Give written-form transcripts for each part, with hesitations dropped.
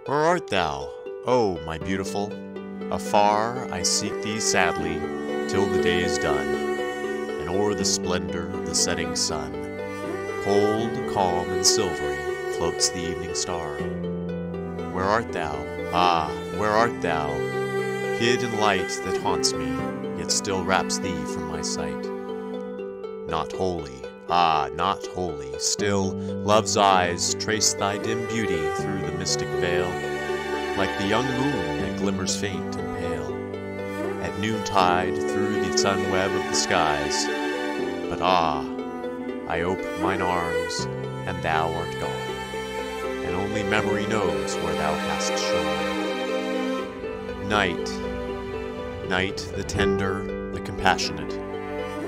Where art thou, O my beautiful? Afar I seek thee sadly, till the day is done, and o'er the splendor of the setting sun, cold, calm, and silvery, floats the evening star. Where art thou? Ah, where art thou? Hid in light that haunts me, yet still wraps thee from my sight. Not wholly, ah, not wholly, still love's eyes trace thy dim beauty through the mystic veil, like the young moon that glimmers faint and pale at noontide through the sunweb of the skies. But ah, I ope mine arms, and thou art gone, and only memory knows where thou hast shone. Night, night, the tender, the compassionate,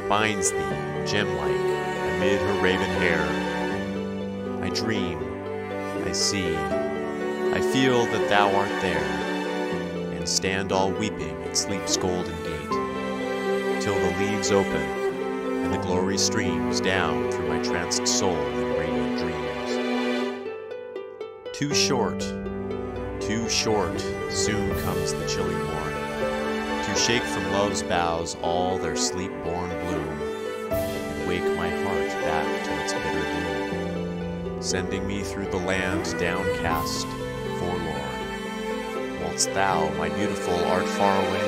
binds thee, gem-like, amid her raven hair. I dream, I see, I feel that thou art there, and stand all weeping at sleep's golden gate, till the leaves open, and the glory streams down through my tranced soul in radiant dreams. Too short, soon comes the chilly morn, to shake from love's boughs all their sleep-born bloom, and wake my heart back to its bitter doom, sending me through the land downcast, forlorn, whilst thou, my beautiful, art far away,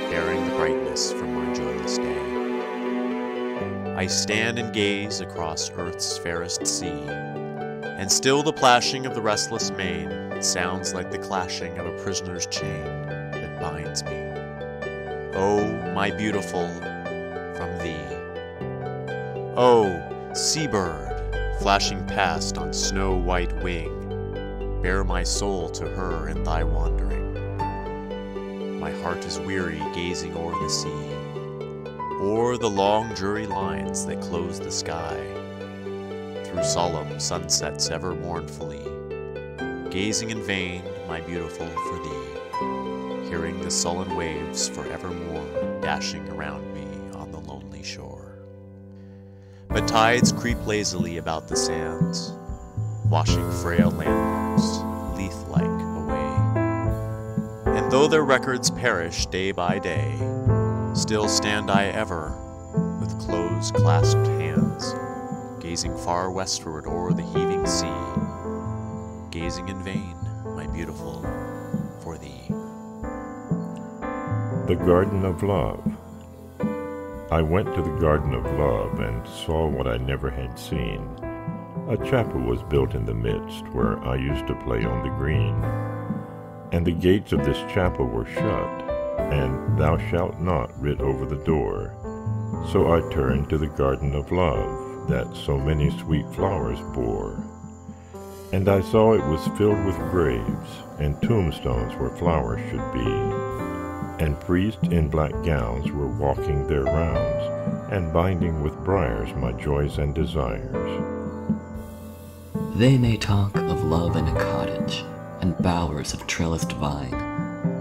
bearing the brightness from my joyless day. I stand and gaze across earth's fairest sea, and still the plashing of the restless main sounds like the clashing of a prisoner's chain that binds me. Oh, my beautiful, from thee. Oh, seabird, flashing past on snow-white wing, bear my soul to her in thy wandering. My heart is weary gazing o'er the sea, o'er the long dreary lines that close the sky, through solemn sunsets ever mournfully, gazing in vain, my beautiful, for thee, hearing the sullen waves forevermore dashing around me on the lonely shore. But tides creep lazily about the sands, washing frail landmarks, leaf-like, away. And though their records perish day by day, still stand I ever, with close-clasped hands, gazing far westward o'er the heaving sea, gazing in vain, my beautiful, for thee. The Garden of Love. I went to the Garden of Love and saw what I never had seen. A chapel was built in the midst where I used to play on the green, and the gates of this chapel were shut, and thou shalt not writ over the door. So I turned to the Garden of Love that so many sweet flowers bore. And I saw it was filled with graves, and tombstones where flowers should be, and priests in black gowns were walking their rounds, and binding with briars my joys and desires. They may talk of love in a cottage, and bowers of trellised vine,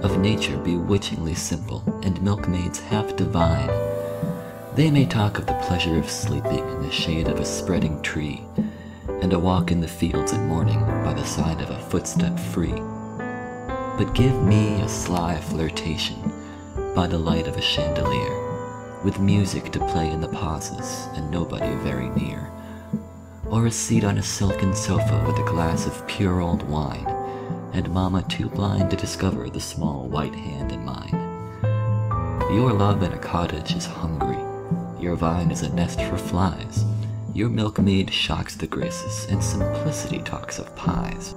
of nature bewitchingly simple, and milkmaids half divine. They may talk of the pleasure of sleeping in the shade of a spreading tree, and a walk in the fields at morning by the side of a footstep free. But give me a sly flirtation by the light of a chandelier, with music to play in the pauses and nobody very near, or a seat on a silken sofa with a glass of pure old wine, and Mama too blind to discover the small white hand in mine. Your love in a cottage is hungry, your vine is a nest for flies, your milkmaid shocks the graces, and simplicity talks of pies.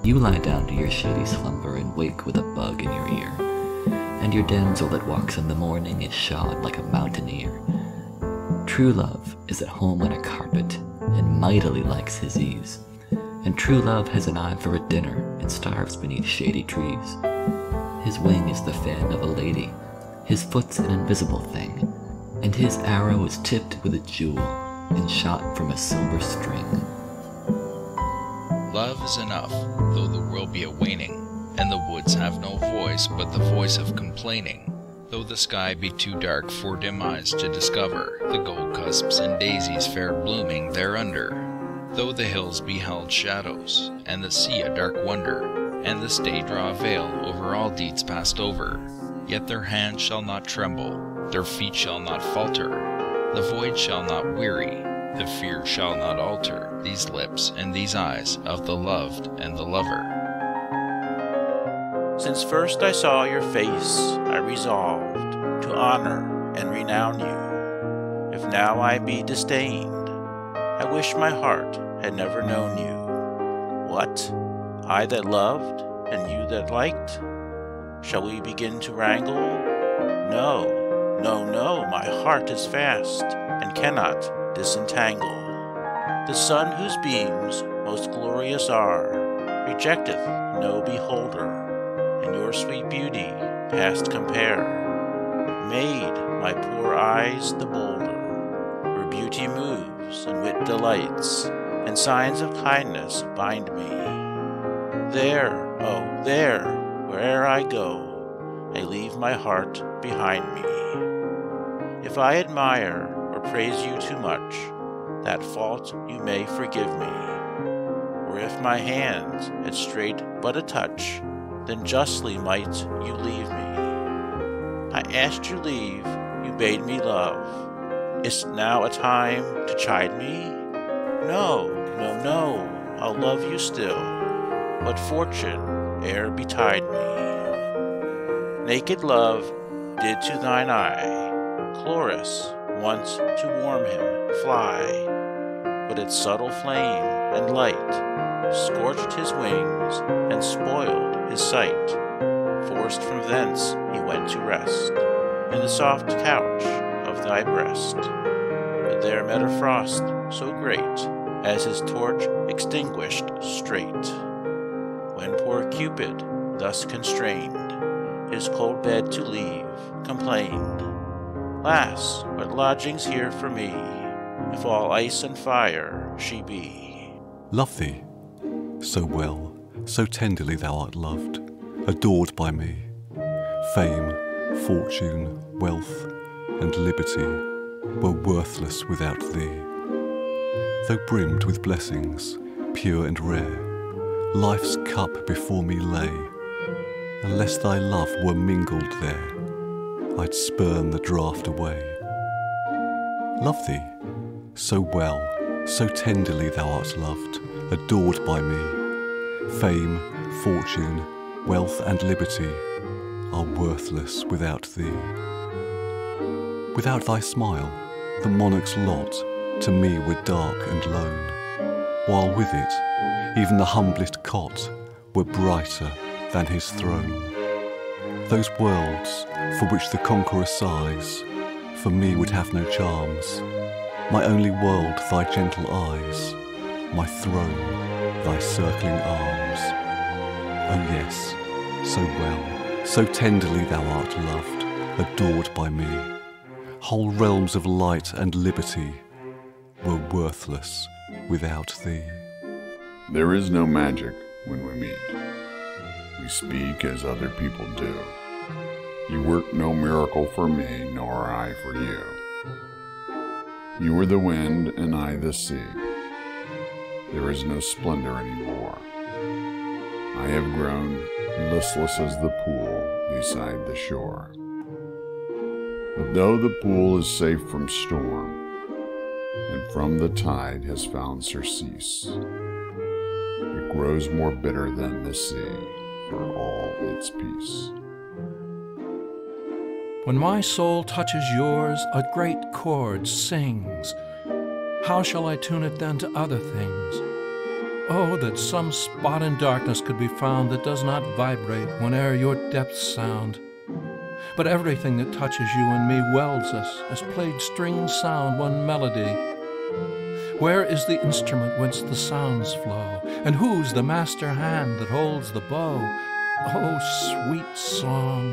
You lie down to your shady slumber and wake with a bug in your ear, and your damsel that walks in the morning is shod like a mountaineer. True love is at home on a carpet, and mightily likes his ease, and true love has an eye for a dinner, and starves beneath shady trees. His wing is the fan of a lady, his foot's an invisible thing, and his arrow is tipped with a jewel, and shot from a silver string. Love is enough, though the world be a waning, and the woods have no voice but the voice of complaining, though the sky be too dark for dim eyes to discover the gold cusps and daisies fair blooming thereunder, though the hills be held shadows, and the sea a dark wonder, and this day draw a veil over all deeds passed over. Yet their hands shall not tremble, their feet shall not falter, the void shall not weary, the fear shall not alter these lips and these eyes of the loved and the lover. Since first I saw your face, I resolved to honor and renown you. If now I be disdained, I wish my heart had never known you. What? I that loved, and you that liked? Shall we begin to wrangle? No, no, no, my heart is fast, and cannot disentangle. The sun whose beams most glorious are, rejecteth no beholder, and your sweet beauty past compare, made my poor eyes the bolder, where beauty moves and wit delights, and signs of kindness bind me. There, oh there, where'er I go, I leave my heart behind me. If I admire or praise you too much, that fault you may forgive me. Or if my hands had strayed but a touch, then justly might you leave me. I asked you leave, you bade me love. Is now a time to chide me? No, no, no, I'll love you still, but fortune e'er betide me. Naked love did to thine eye, Chloris, once to warm him, fly, but its subtle flame and light scorched his wings and spoiled his sight. Forced from thence he went to rest in the soft couch of thy breast. But there met a frost so great as his torch extinguished straight. When poor Cupid, thus constrained, his cold bed to leave, complained, "Lass, what lodgings here for me, if all ice and fire she be?" Love thee, so well, so tenderly thou art loved, adored by me. Fame, fortune, wealth, and liberty were worthless without thee. Though brimmed with blessings, pure and rare, life's cup before me lay. Unless thy love were mingled there, I'd spurn the draught away. Love thee, so well, so tenderly thou art loved, adored by me. Fame, fortune, wealth, and liberty are worthless without thee. Without thy smile, the monarch's lot to me were dark and lone, while with it, even the humblest cot were brighter than his throne. Those worlds for which the conqueror sighs, for me would have no charms. My only world, thy gentle eyes, my throne, thy circling arms. Oh yes, so well, so tenderly thou art loved, adored by me. Whole realms of light and liberty were worthless without thee. There is no magic when we meet. We speak as other people do. You work no miracle for me, nor I for you. You are the wind and I the sea. There is no splendor anymore. I have grown listless as the pool beside the shore. But though the pool is safe from storm, and from the tide has found surcease, it grows more bitter than the sea for all its peace. When my soul touches yours, a great chord sings. How shall I tune it then to other things? Oh, that some spot in darkness could be found that does not vibrate whene'er your depths sound. But everything that touches you and me welds us, as played strings sound one melody. Where is the instrument whence the sounds flow? And whose the master hand that holds the bow? Oh, sweet song!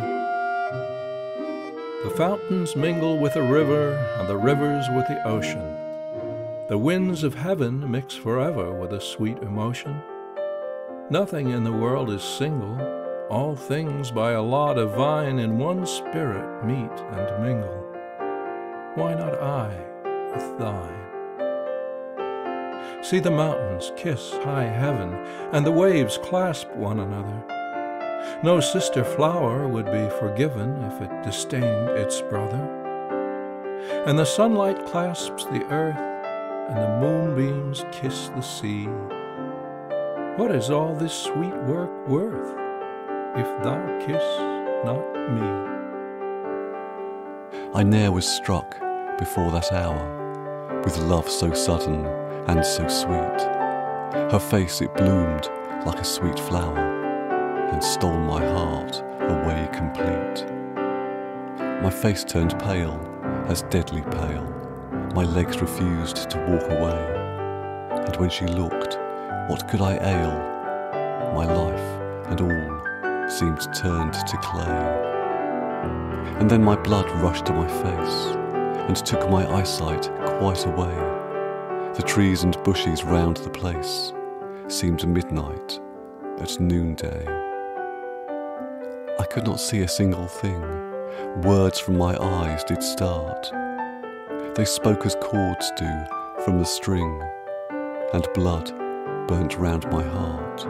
The fountains mingle with the river, and the rivers with the ocean. The winds of heaven mix forever with a sweet emotion. Nothing in the world is single. All things by a law divine in one spirit meet and mingle. Why not I with thine? See the mountains kiss high heaven, and the waves clasp one another. No sister flower would be forgiven if it disdained its brother. And the sunlight clasps the earth, and the moonbeams kiss the sea. What is all this sweet work worth, if thou kiss not me? I ne'er was struck before that hour with love so sudden and so sweet. Her face it bloomed like a sweet flower and stole my heart away complete. My face turned pale as deadly pale, my legs refused to walk away, and when she looked, what could I ail? My life and all seemed turned to clay. And then my blood rushed to my face and took my eyesight quite away. The trees and bushes round the place seemed midnight at noonday. I could not see a single thing. Words from my eyes did start. They spoke as chords do from the string, and blood burnt round my heart.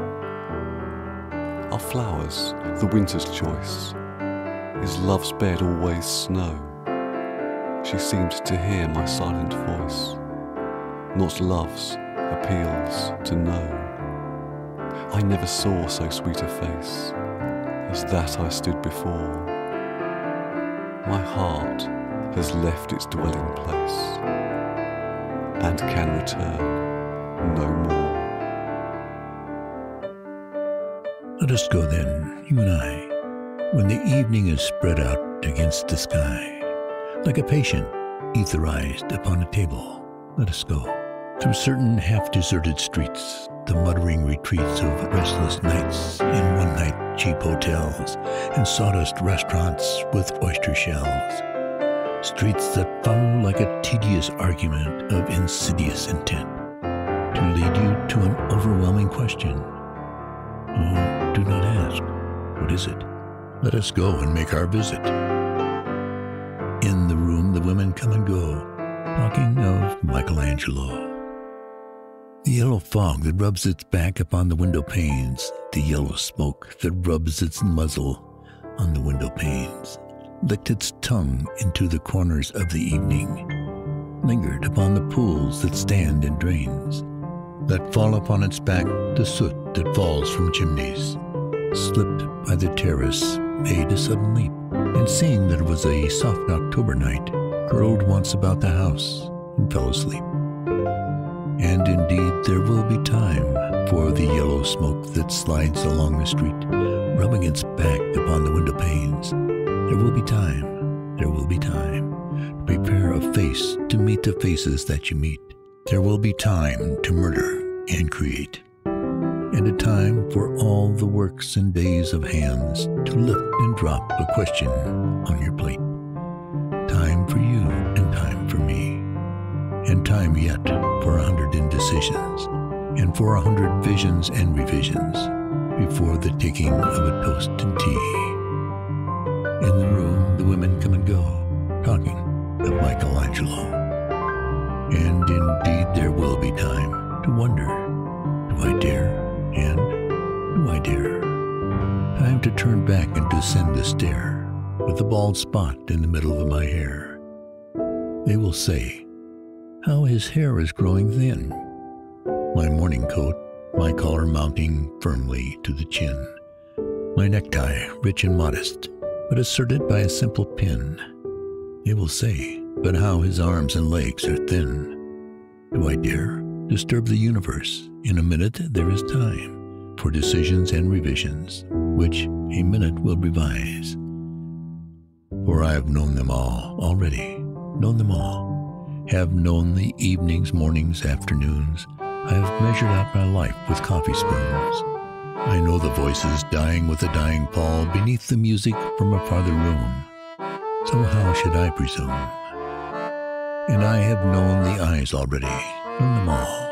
Are flowers the winter's choice? Is love's bed always snow? She seemed to hear my silent voice, not love's appeals to know. I never saw so sweet a face as that I stood before. My heart has left its dwelling place and can return no more. Let us go then, you and I, when the evening is spread out against the sky, like a patient etherized upon a table. Let us go through certain half-deserted streets, the muttering retreats of restless nights in one-night cheap hotels and sawdust restaurants with oyster shells. Streets that follow like a tedious argument of insidious intent to lead you to an overwhelming question. Oh, do not ask. What is it? Let us go and make our visit. In the room the women come and go, talking of Michelangelo. The yellow fog that rubs its back upon the window panes, the yellow smoke that rubs its muzzle on the window panes, licked its tongue into the corners of the evening, lingered upon the pools that stand in drains, let fall upon its back the soot that falls from chimneys, slipped by the terrace, made a sudden leap, and seeing that it was a soft October night, curled once about the house and fell asleep. And indeed there will be time for the yellow smoke that slides along the street, rubbing its back upon the window panes. There will be time to prepare a face to meet the faces that you meet. There will be time to murder and create, and a time for all the works and days of hands to lift and drop a question on your plate. Time for you and time for me, and time yet for 100 indecisions, and for 100 visions and revisions before the taking of a toast and tea. In the room the women come and go, talking of Michelangelo. And indeed there will be time to wonder, do I dare, and do I dare? Time to turn back and descend the stair with the bald spot in the middle of my hair. They will say, how his hair is growing thin. My morning coat, my collar mounting firmly to the chin. My necktie, rich and modest, but asserted by a simple pin. They will say, but how his arms and legs are thin. Do I dare disturb the universe? In a minute there is time for decisions and revisions, which a minute will revise. For I have known them all already, known them all. Have known the evenings, mornings, afternoons. I have measured out my life with coffee spoons. I know the voices dying with a dying pall beneath the music from a farther room. So how should I presume? And I have known the eyes already, known them all.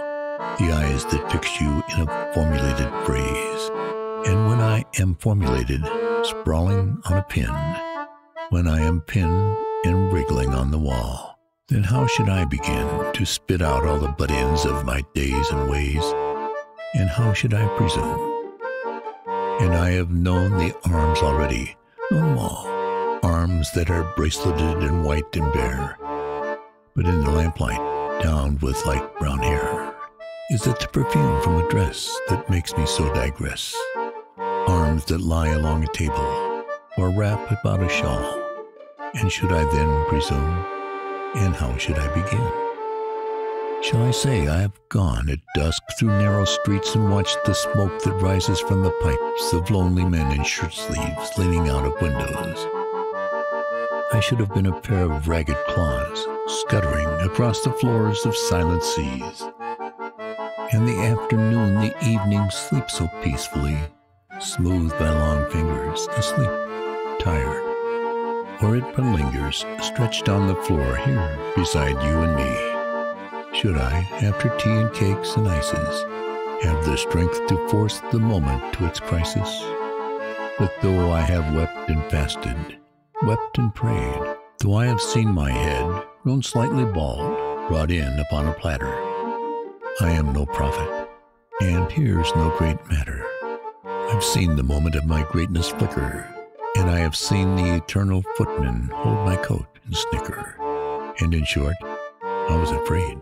The eyes that fix you in a formulated phrase. And when I am formulated, sprawling on a pin, when I am pinned and wriggling on the wall, then how should I begin to spit out all the butt-ends of my days and ways? And how should I presume? And I have known the arms already, known them all, arms that are braceleted and white and bare. But in the lamplight, down with light brown hair, is it the perfume from a dress that makes me so digress? Arms that lie along a table, or wrap about a shawl. And should I then presume? And how should I begin? Shall I say I have gone at dusk through narrow streets and watched the smoke that rises from the pipes of lonely men in shirt sleeves leaning out of windows? I should have been a pair of ragged claws scuttering across the floors of silent seas. And the afternoon, the evening sleeps so peacefully, smoothed by long fingers, asleep, tired. Or it but lingers, stretched on the floor here beside you and me. Should I, after tea and cakes and ices, have the strength to force the moment to its crisis? But though I have wept and fasted, wept and prayed, though I have seen my head, grown slightly bald, brought in upon a platter, I am no prophet, and here's no great matter. I've seen the moment of my greatness flicker, and I have seen the eternal footman hold my coat and snicker. And in short, I was afraid.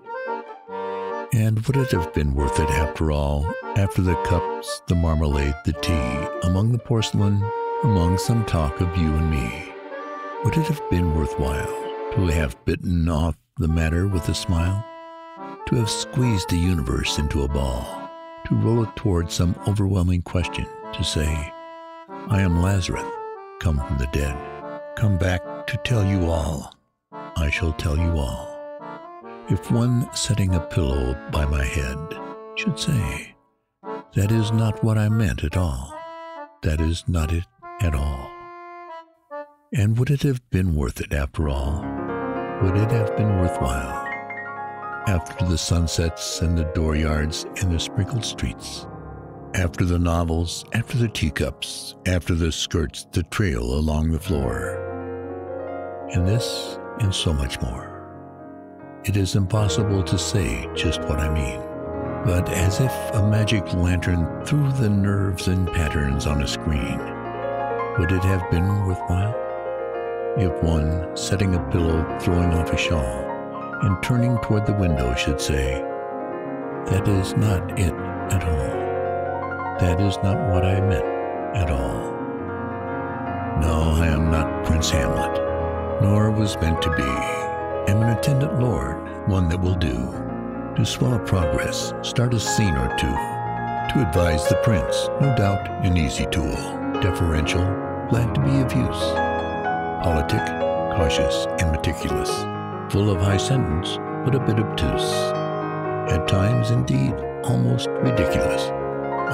And would it have been worth it after all, after the cups, the marmalade, the tea, among the porcelain, among some talk of you and me? Would it have been worthwhile to have bitten off the matter with a smile? To have squeezed the universe into a ball, to roll it toward some overwhelming question, to say, I am Lazarus, come from the dead, come back to tell you all, I shall tell you all. If one setting a pillow by my head should say, that is not what I meant at all, that is not it at all. And would it have been worth it after all? Would it have been worthwhile? After the sunsets and the dooryards and the sprinkled streets, after the novels, after the teacups, after the skirts that trail along the floor, and this and so much more. It is impossible to say just what I mean, but as if a magic lantern threw the nerves and patterns on a screen, would it have been worthwhile? If one, setting a pillow, throwing off a shawl, and turning toward the window should say, that is not it at all. That is not what I meant at all. No, I am not Prince Hamlet, nor was meant to be. Am an attendant lord, one that will do, to swell a progress, start a scene or two, to advise the prince, no doubt an easy tool, deferential, glad to be of use, politic, cautious, and meticulous, full of high sentence, but a bit obtuse, at times indeed almost ridiculous,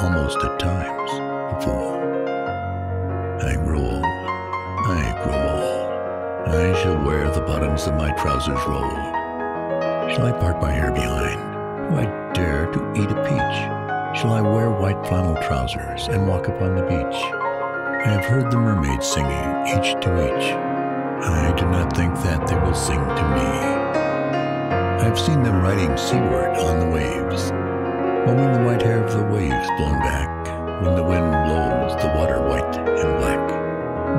almost at times a fool. I grow old, I grow old. I shall wear the bottoms of my trousers rolled. Shall I part my hair behind? Do I dare to eat a peach? Shall I wear white flannel trousers and walk upon the beach? I have heard the mermaids singing, each to each. I do not think that they will sing to me. I have seen them riding seaward on the waves, combing the white hair of the waves blown back, when the wind blows the water white and black.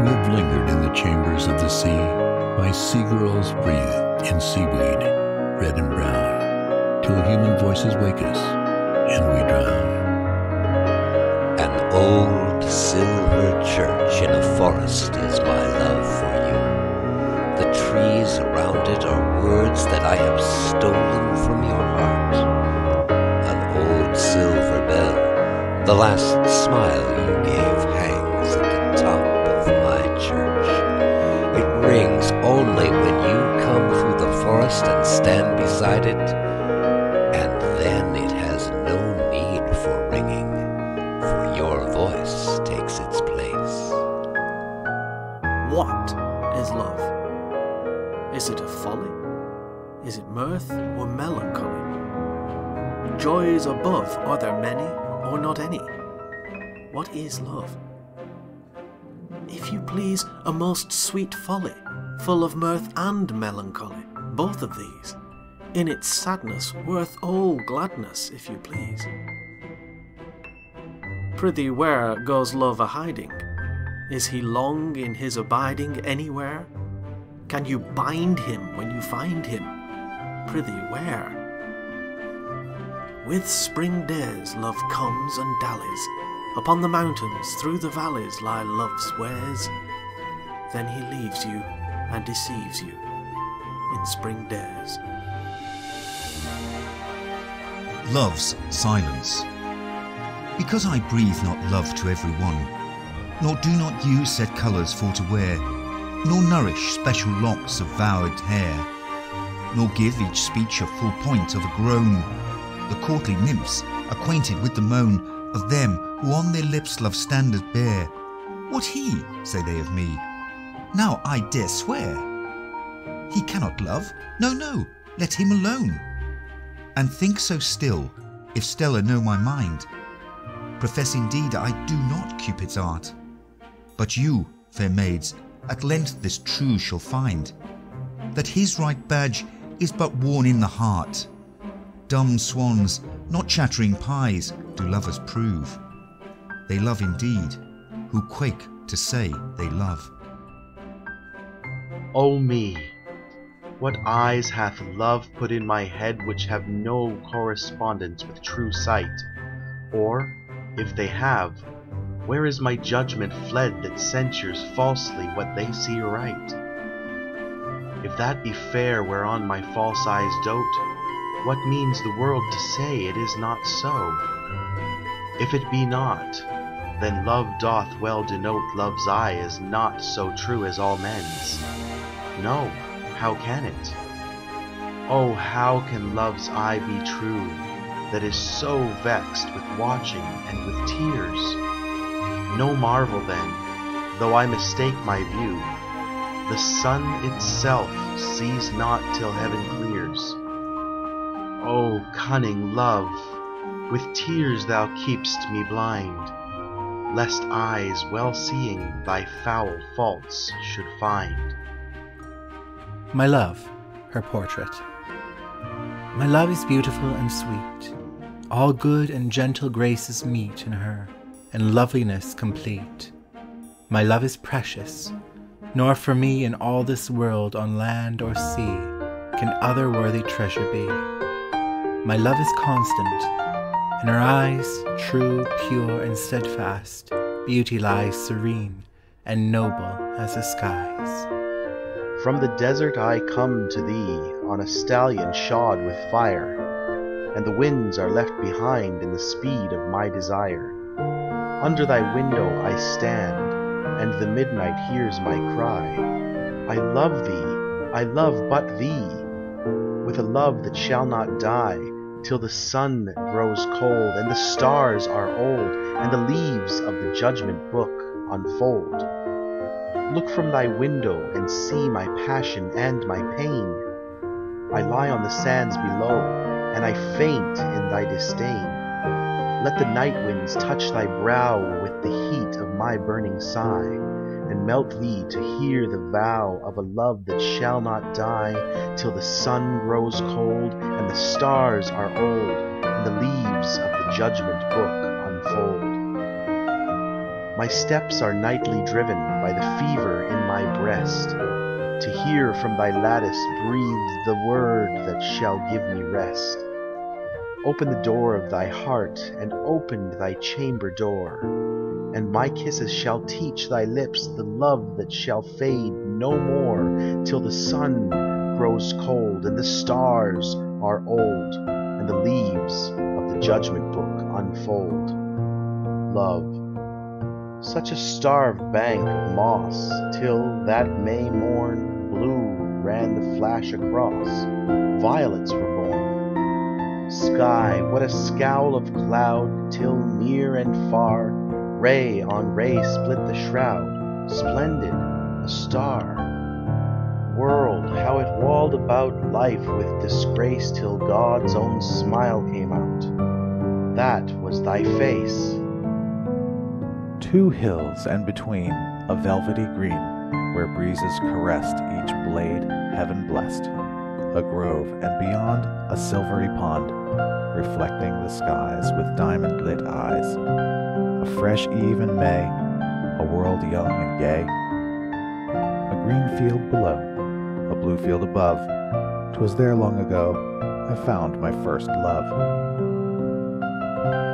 We have lingered in the chambers of the sea, by sea-girls breathed in seaweed, red and brown, till human voices wake us, and we drown. An old silver church in a forest is my love for you. The trees around it are words that I have stolen from your heart. An old silver bell, the last smile you gave, hangs at the top of my church. It rings only when you come through the forest and stand beside it, and then it has no need for ringing, for your voice takes its place. What is love? Is it a folly? Is it mirth or melancholy? Joys above, are there many or not any? What is love? If you please, a most sweet folly, full of mirth and melancholy, both of these, in its sadness worth all gladness, if you please. Prithee, where goes love a-hiding? Is he long in his abiding anywhere? Can you bind him when you find him? Prithee, where? With spring days love comes and dallies, upon the mountains, through the valleys lie love's ways. Then he leaves you and deceives you in spring days. Love's silence. Because I breathe not love to every one, nor do not use set colours for to wear, nor nourish special locks of vowed hair, nor give each speech a full point of a groan, the courtly nymphs, acquainted with the moan of them who on their lips love standard bear. What he, say they of me? Now I dare swear. He cannot love, no, no, let him alone. And think so still, if Stella know my mind. Profess indeed I do not Cupid's art. But you, fair maids, at length this true shall find, that his right badge is but worn in the heart. Dumb swans, not chattering pies, do lovers prove. They love indeed, who quake to say they love. O me! What eyes hath love put in my head which have no correspondence with true sight? Or, if they have, where is my judgment fled that censures falsely what they see aright? If that be fair whereon my false eyes dote, what means the world to say it is not so? If it be not, then love doth well denote love's eye is not so true as all men's. No, how can it? Oh, how can love's eye be true, that is so vexed with watching and with tears? No marvel then, though I mistake my view, the sun itself sees not till heaven clears. O cunning love, with tears thou keep'st me blind, lest eyes well seeing thy foul faults should find. My love, her portrait. My love is beautiful and sweet, all good and gentle graces meet in her, and loveliness complete. My love is precious, nor for me in all this world on land or sea can other worthy treasure be. My love is constant, in her eyes, true, pure, and steadfast, beauty lies serene and noble as the skies. From the desert I come to thee on a stallion shod with fire, and the winds are left behind in the speed of my desire. Under thy window I stand, and the midnight hears my cry. I love thee, I love but thee, with a love that shall not die, till the sun grows cold, and the stars are old, and the leaves of the judgment book unfold. Look from thy window and see my passion and my pain. I lie on the sands below, and I faint in thy disdain. Let the night winds touch thy brow with the heat of my burning sigh, and melt thee to hear the vow of a love that shall not die, till the sun grows cold, and the stars are old, and the leaves of the judgment book unfold. My steps are nightly driven by the fever in my breast, to hear from thy lattice breathe the word that shall give me rest. Open the door of thy heart, and open thy chamber door, and my kisses shall teach thy lips the love that shall fade no more, till the sun grows cold, and the stars are old, and the leaves of the judgment book unfold. Love, such a starved bank of moss, till that May morn blue ran the flash across, violets were born. Sky, what a scowl of cloud, till near and far, ray on ray split the shroud, splendid, a star. World, how it walled about life with disgrace, till God's own smile came out. That was thy face. 2 hills, and between a velvety green, where breezes caressed each blade heaven blessed. a grove, and beyond a silvery pond, reflecting the skies with diamond-lit eyes. A fresh eve in May, a world young and gay. A green field below, a blue field above. 'Twas there long ago I found my first love.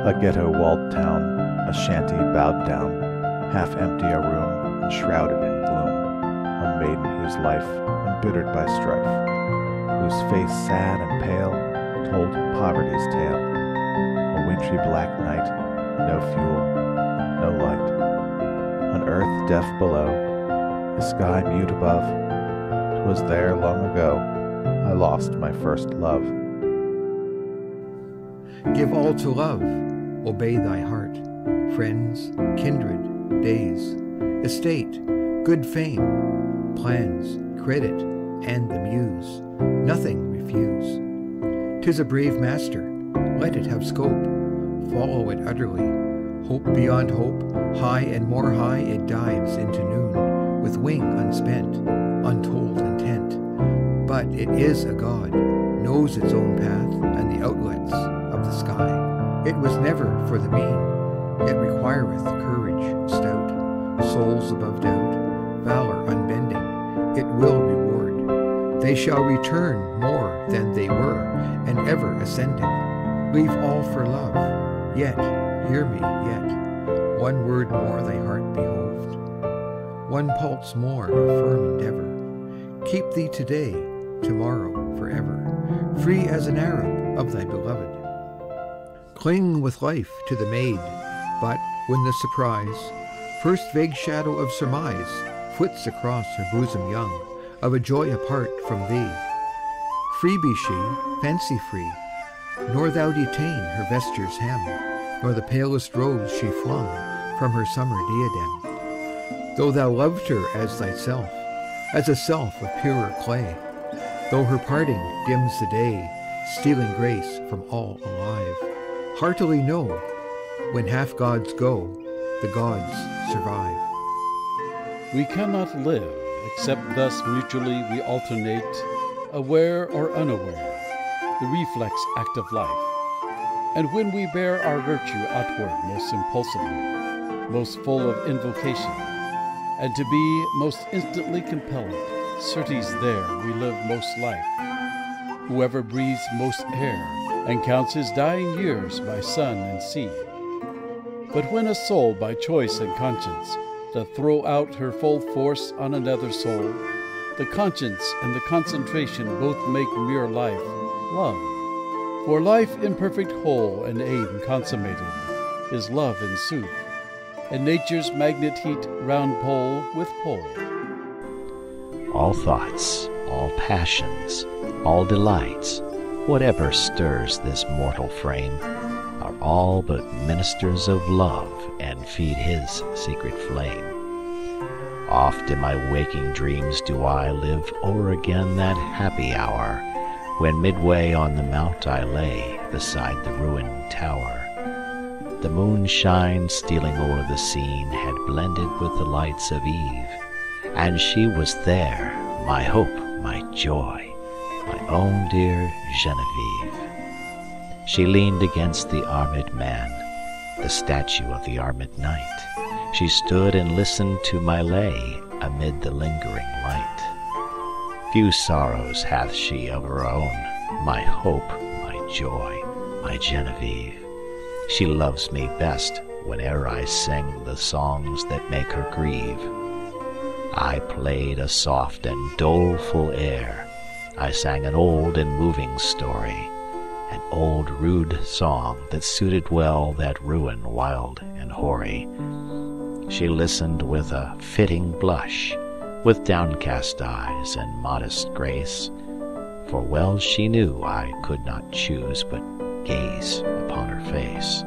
A ghetto-walled town, a shanty bowed down, half empty a room, enshrouded in gloom. A maiden whose life, embittered by strife, whose face sad and pale, told poverty's tale. A wintry black night, no fuel, no light. An earth deaf below, a sky mute above. 'Twas there long ago I lost my first love. Give all to love, obey thy heart, friends, kindred, days, estate, good fame, plans, credit, and the muse, nothing refuse. 'Tis a brave master, let it have scope, follow it utterly, hope beyond hope, high and more high it dives into noon, with wing unspent, untold intent. But it is a god, knows its own path and the outlets of the sky. It was never for the mean, yet requireth courage stout, souls above doubt, valor unbending, it will reward. They shall return more than they were, and ever ascending. Leave all for love, yet, hear me, yet, one word more thy heart behoved, one pulse more of firm endeavor. Keep thee today, tomorrow, forever, free as an Arab of thy beloved. Cling with life to the maid, but when the surprise, first vague shadow of surmise, flits across her bosom young, of a joy apart from thee, free be she, fancy free, nor thou detain her vesture's hem, nor the palest rose she flung from her summer diadem. Though thou loved her as thyself, as a self of purer clay, though her parting dims the day, stealing grace from all alive, heartily know, when half gods go, the gods survive. We cannot live except thus mutually we alternate, aware or unaware, the reflex act of life. And when we bear our virtue outward most impulsively, most full of invocation, and to be most instantly compelled, certes there we live most life. Whoever breathes most air, and counts his dying years by sun and sea. But when a soul by choice and conscience doth throw out her full force on another soul, the conscience and the concentration both make mere life love. For life imperfect whole and aim consummated is love in sooth, and nature's magnet heat round pole with pole. All thoughts, all passions, all delights, whatever stirs this mortal frame, are all but ministers of love and feed his secret flame. Oft in my waking dreams do I live o'er again that happy hour, when midway on the mount I lay beside the ruined tower. The moonshine stealing o'er the scene had blended with the lights of eve, and she was there, my hope, my joy, my own dear Genevieve. She leaned against the armed man, the statue of the armed knight. She stood and listened to my lay amid the lingering light. Few sorrows hath she of her own, my hope, my joy, my Genevieve. She loves me best whene'er I sing the songs that make her grieve. I played a soft and doleful air, I sang an old and moving story, an old rude song that suited well that ruin wild and hoary. She listened with a fitting blush, with downcast eyes and modest grace, for well she knew I could not choose but gaze upon her face.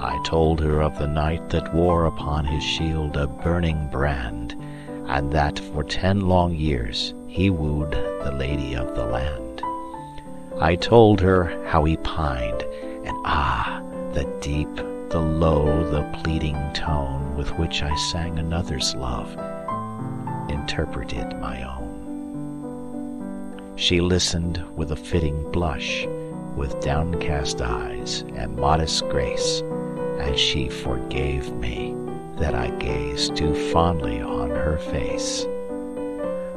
I told her of the knight that wore upon his shield a burning brand, and that for 10 long years he wooed the lady of the land. I told her how he pined, and the deep, the low, the pleading tone with which I sang another's love, interpreted my own. She listened with a fitting blush, with downcast eyes and modest grace, as she forgave me that I gazed too fondly on her face.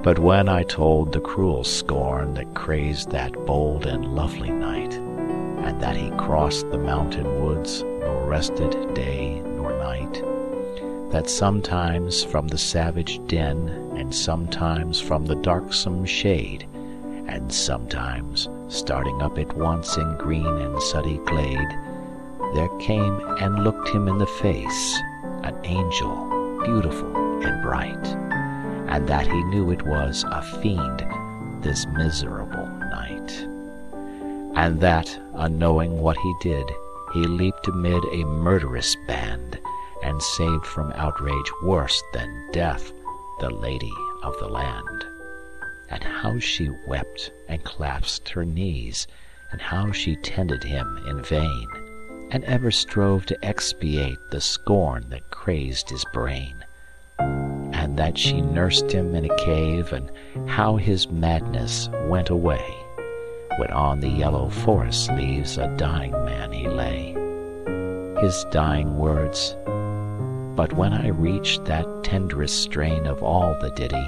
But when I told the cruel scorn that crazed that bold and lovely knight, and that he crossed the mountain woods, nor rested day nor night, that sometimes from the savage den, and sometimes from the darksome shade, and sometimes starting up at once in green and suddy glade, there came and looked him in the face an angel beautiful and bright, and that he knew it was a fiend, this miserable night, and that, unknowing what he did, he leaped amid a murderous band, and saved from outrage worse than death the lady of the land. And how she wept and clasped her knees, and how she tended him in vain, and ever strove to expiate the scorn that crazed his brain, and that she nursed him in a cave, and how his madness went away, when on the yellow forest leaves a dying man he lay. His dying words. But when I reached that tenderest strain of all the ditty,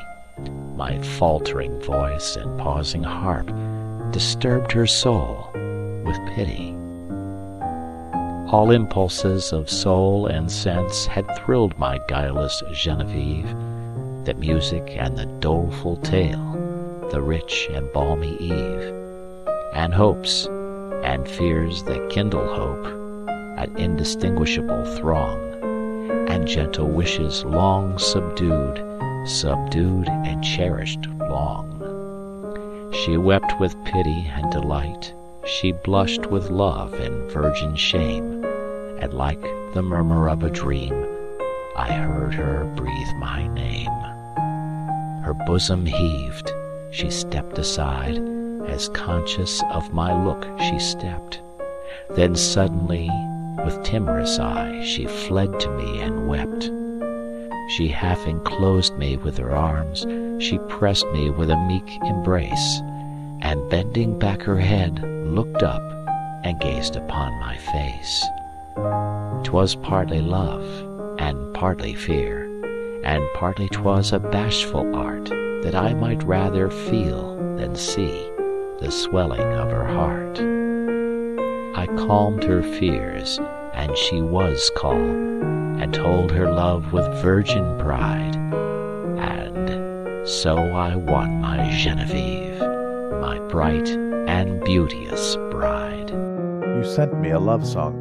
my faltering voice and pausing harp disturbed her soul with pity. All impulses of soul and sense had thrilled my guileless Genevieve, the music and the doleful tale, the rich and balmy eve, and hopes and fears that kindle hope, an indistinguishable throng, and gentle wishes long subdued and cherished long. She wept with pity and delight, she blushed with love and virgin shame, and like the murmur of a dream, I heard her breathe my name. Her bosom heaved, she stepped aside, as conscious of my look she stepped. Then suddenly, with timorous eye, she fled to me and wept. She half enclosed me with her arms, she pressed me with a meek embrace, and bending back her head, looked up and gazed upon my face. 'Twas partly love, and partly fear, and partly 'twas a bashful art, that I might rather feel than see the swelling of her heart. I calmed her fears, and she was calm, and told her love with virgin pride, and so I won my Genevieve, my bright and beauteous bride. You sent me a love song,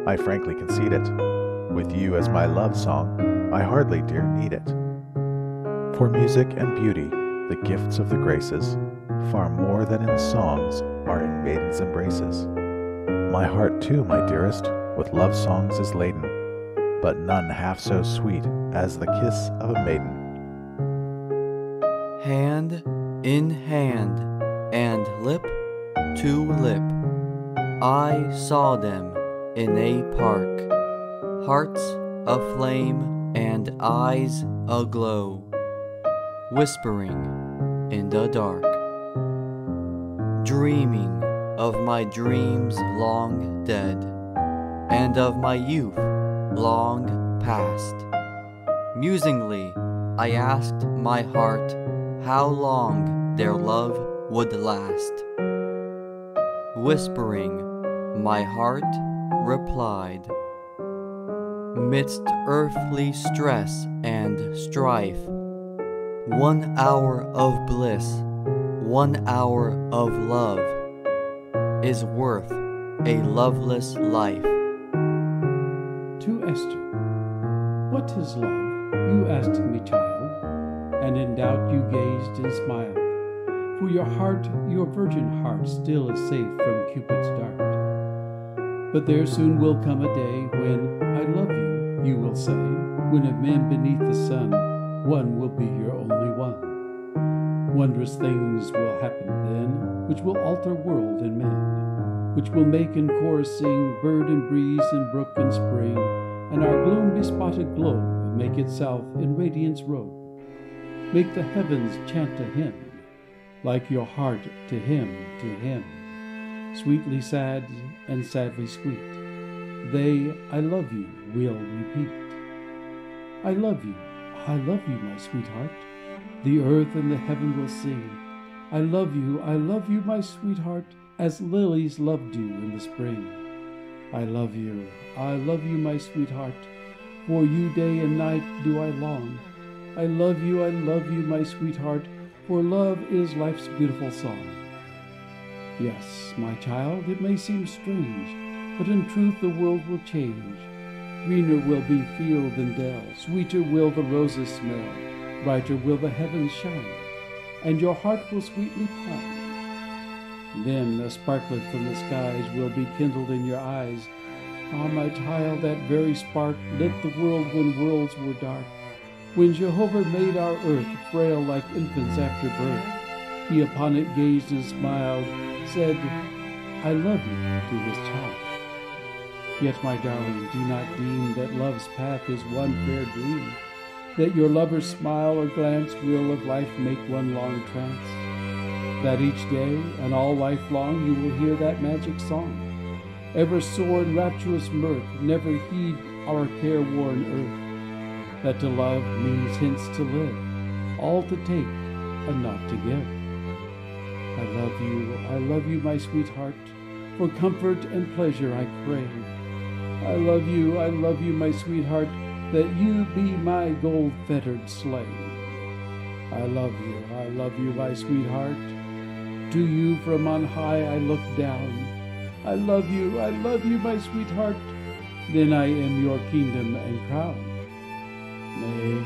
I frankly concede it. With you as my love song, I hardly dare need it. For music and beauty, the gifts of the graces, far more than in songs, are in maidens' embraces. My heart too, my dearest, with love songs is laden, but none half so sweet as the kiss of a maiden. Hand in hand, and lip to lip, I saw them in a park, hearts aflame and eyes aglow, whispering in the dark, dreaming of my dreams long dead, and of my youth long past. Musingly I asked my heart how long their love would last. Whispering, my heart replied, midst earthly stress and strife, 1 hour of bliss, 1 hour of love, is worth a loveless life. To Esther, what is love? You asked me, child, and in doubt you gazed and smiled. For your heart, your virgin heart, still is safe from Cupid's dart. But there soon will come a day when I love you, you will say, when of men beneath the sun, one will be your only one. Wondrous things will happen then, which will alter world and man, which will make in chorus sing bird and breeze and brook and spring, and our gloom-bespotted globe make itself in radiance robe, make the heavens chant a hymn, like your heart to him, sweetly sad and sadly sweet. They, I love you, will repeat. I love you, my sweetheart. The earth and the heaven will sing. I love you, my sweetheart, as lilies love dew in the spring. I love you, my sweetheart. For you day and night do I long. I love you, my sweetheart, for love is life's beautiful song. Yes, my child, it may seem strange, but in truth the world will change. Greener will be field and dell, sweeter will the roses smell, brighter will the heavens shine, and your heart will sweetly pine. Then a sparklet from the skies will be kindled in your eyes. Ah, my child, that very spark lit the world when worlds were dark. When Jehovah made our earth frail like infants after birth, he upon it gazed and smiled, said, I love you to his child. Yet, my darling, do not deem that love's path is one fair dream, that your lover's smile or glance will of life make one long trance, that each day and all life long you will hear that magic song, ever soar in rapturous mirth, never heed our careworn earth, that to love means hence to live, all to take and not to give. I love you, my sweetheart, for comfort and pleasure I crave. I love you, my sweetheart, that you be my gold-fettered slave. I love you, my sweetheart. To you from on high I look down. I love you, my sweetheart, then I am your kingdom and crown. Nay,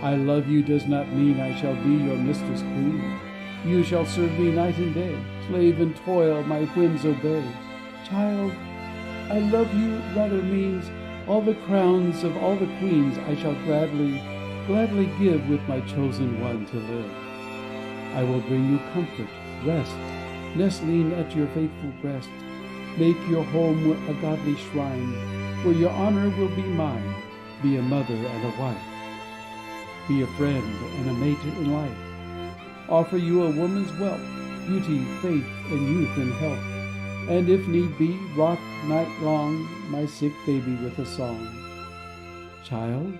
I love you does not mean I shall be your mistress queen. You shall serve me night and day, slave and toil, my whims obey. Child, I love you rather means all the crowns of all the queens I shall gladly give with my chosen one to live. I will bring you comfort, rest, nestling at your faithful breast, make your home a godly shrine, where your honor will be mine, be a mother and a wife, be a friend and a mate in life, offer you a woman's wealth, beauty, faith, and youth and health, and if need be, rock night long my sick baby with a song. Child,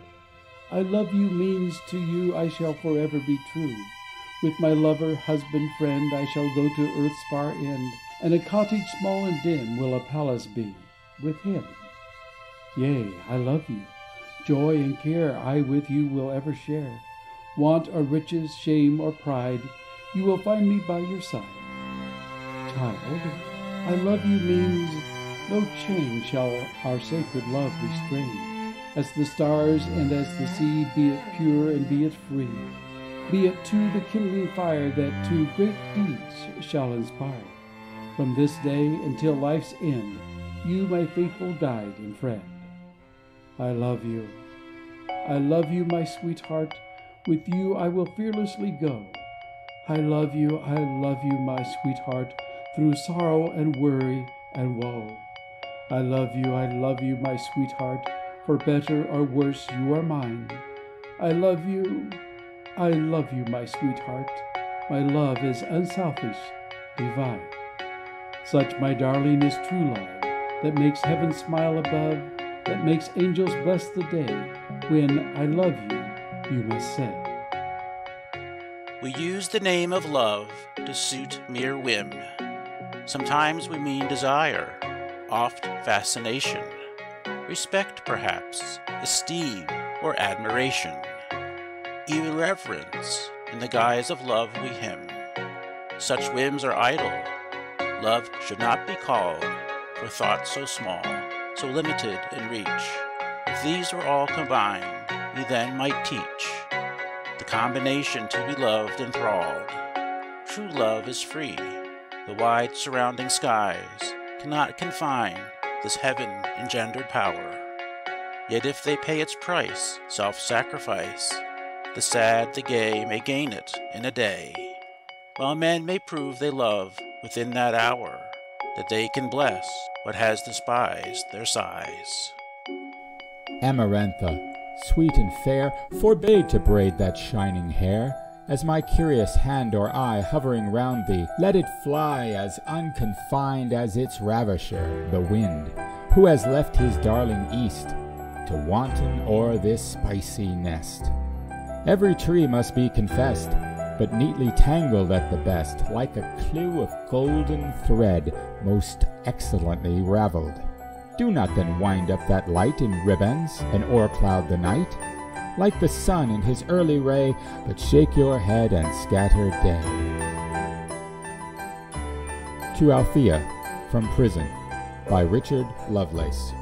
I love you means to you I shall forever be true. With my lover, husband, friend, I shall go to earth's far end, and a cottage small and dim will a palace be with him. Yea, I love you. Joy and care I with you will ever share. Want or riches, shame or pride, you will find me by your side. Child, I love you means no chain shall our sacred love restrain. As the stars and as the sea, be it pure and be it free. Be it to the kindling fire that to great deeds shall inspire. From this day until life's end, you my faithful guide and friend. I love you, my sweetheart, with you I will fearlessly go. I love you, my sweetheart, through sorrow and worry and woe. I love you, my sweetheart, for better or worse you are mine. I love you, my sweetheart, my love is unselfish, divine. Such, my darling, is true love, that makes heaven smile above, that makes angels bless the day, when I love you, you must say. We use the name of love to suit mere whim. Sometimes we mean desire, oft fascination, respect perhaps, esteem or admiration, even reverence, in the guise of love we hymn. Such whims are idle. Love should not be called for thoughts so small, so limited in reach. If these were all combined, we then might teach the combination to be loved and enthralled. True love is free. The wide surrounding skies cannot confine this heaven-engendered power. Yet if they pay its price, self-sacrifice, the sad, the gay may gain it in a day, while men may prove they love within that hour, that they can bless what has despised their sighs. Amarantha, sweet and fair, forbade to braid that shining hair, as my curious hand or eye hovering round thee, let it fly as unconfined as its ravisher, the wind, who has left his darling east to wanton o'er this spicy nest. Every tree must be confessed, but neatly tangled at the best, like a clue of golden thread, most excellently ravelled. Do not then wind up that light in ribands, and o'ercloud the night, like the sun in his early ray, but shake your head and scatter day. To Althea, from Prison, by Richard Lovelace.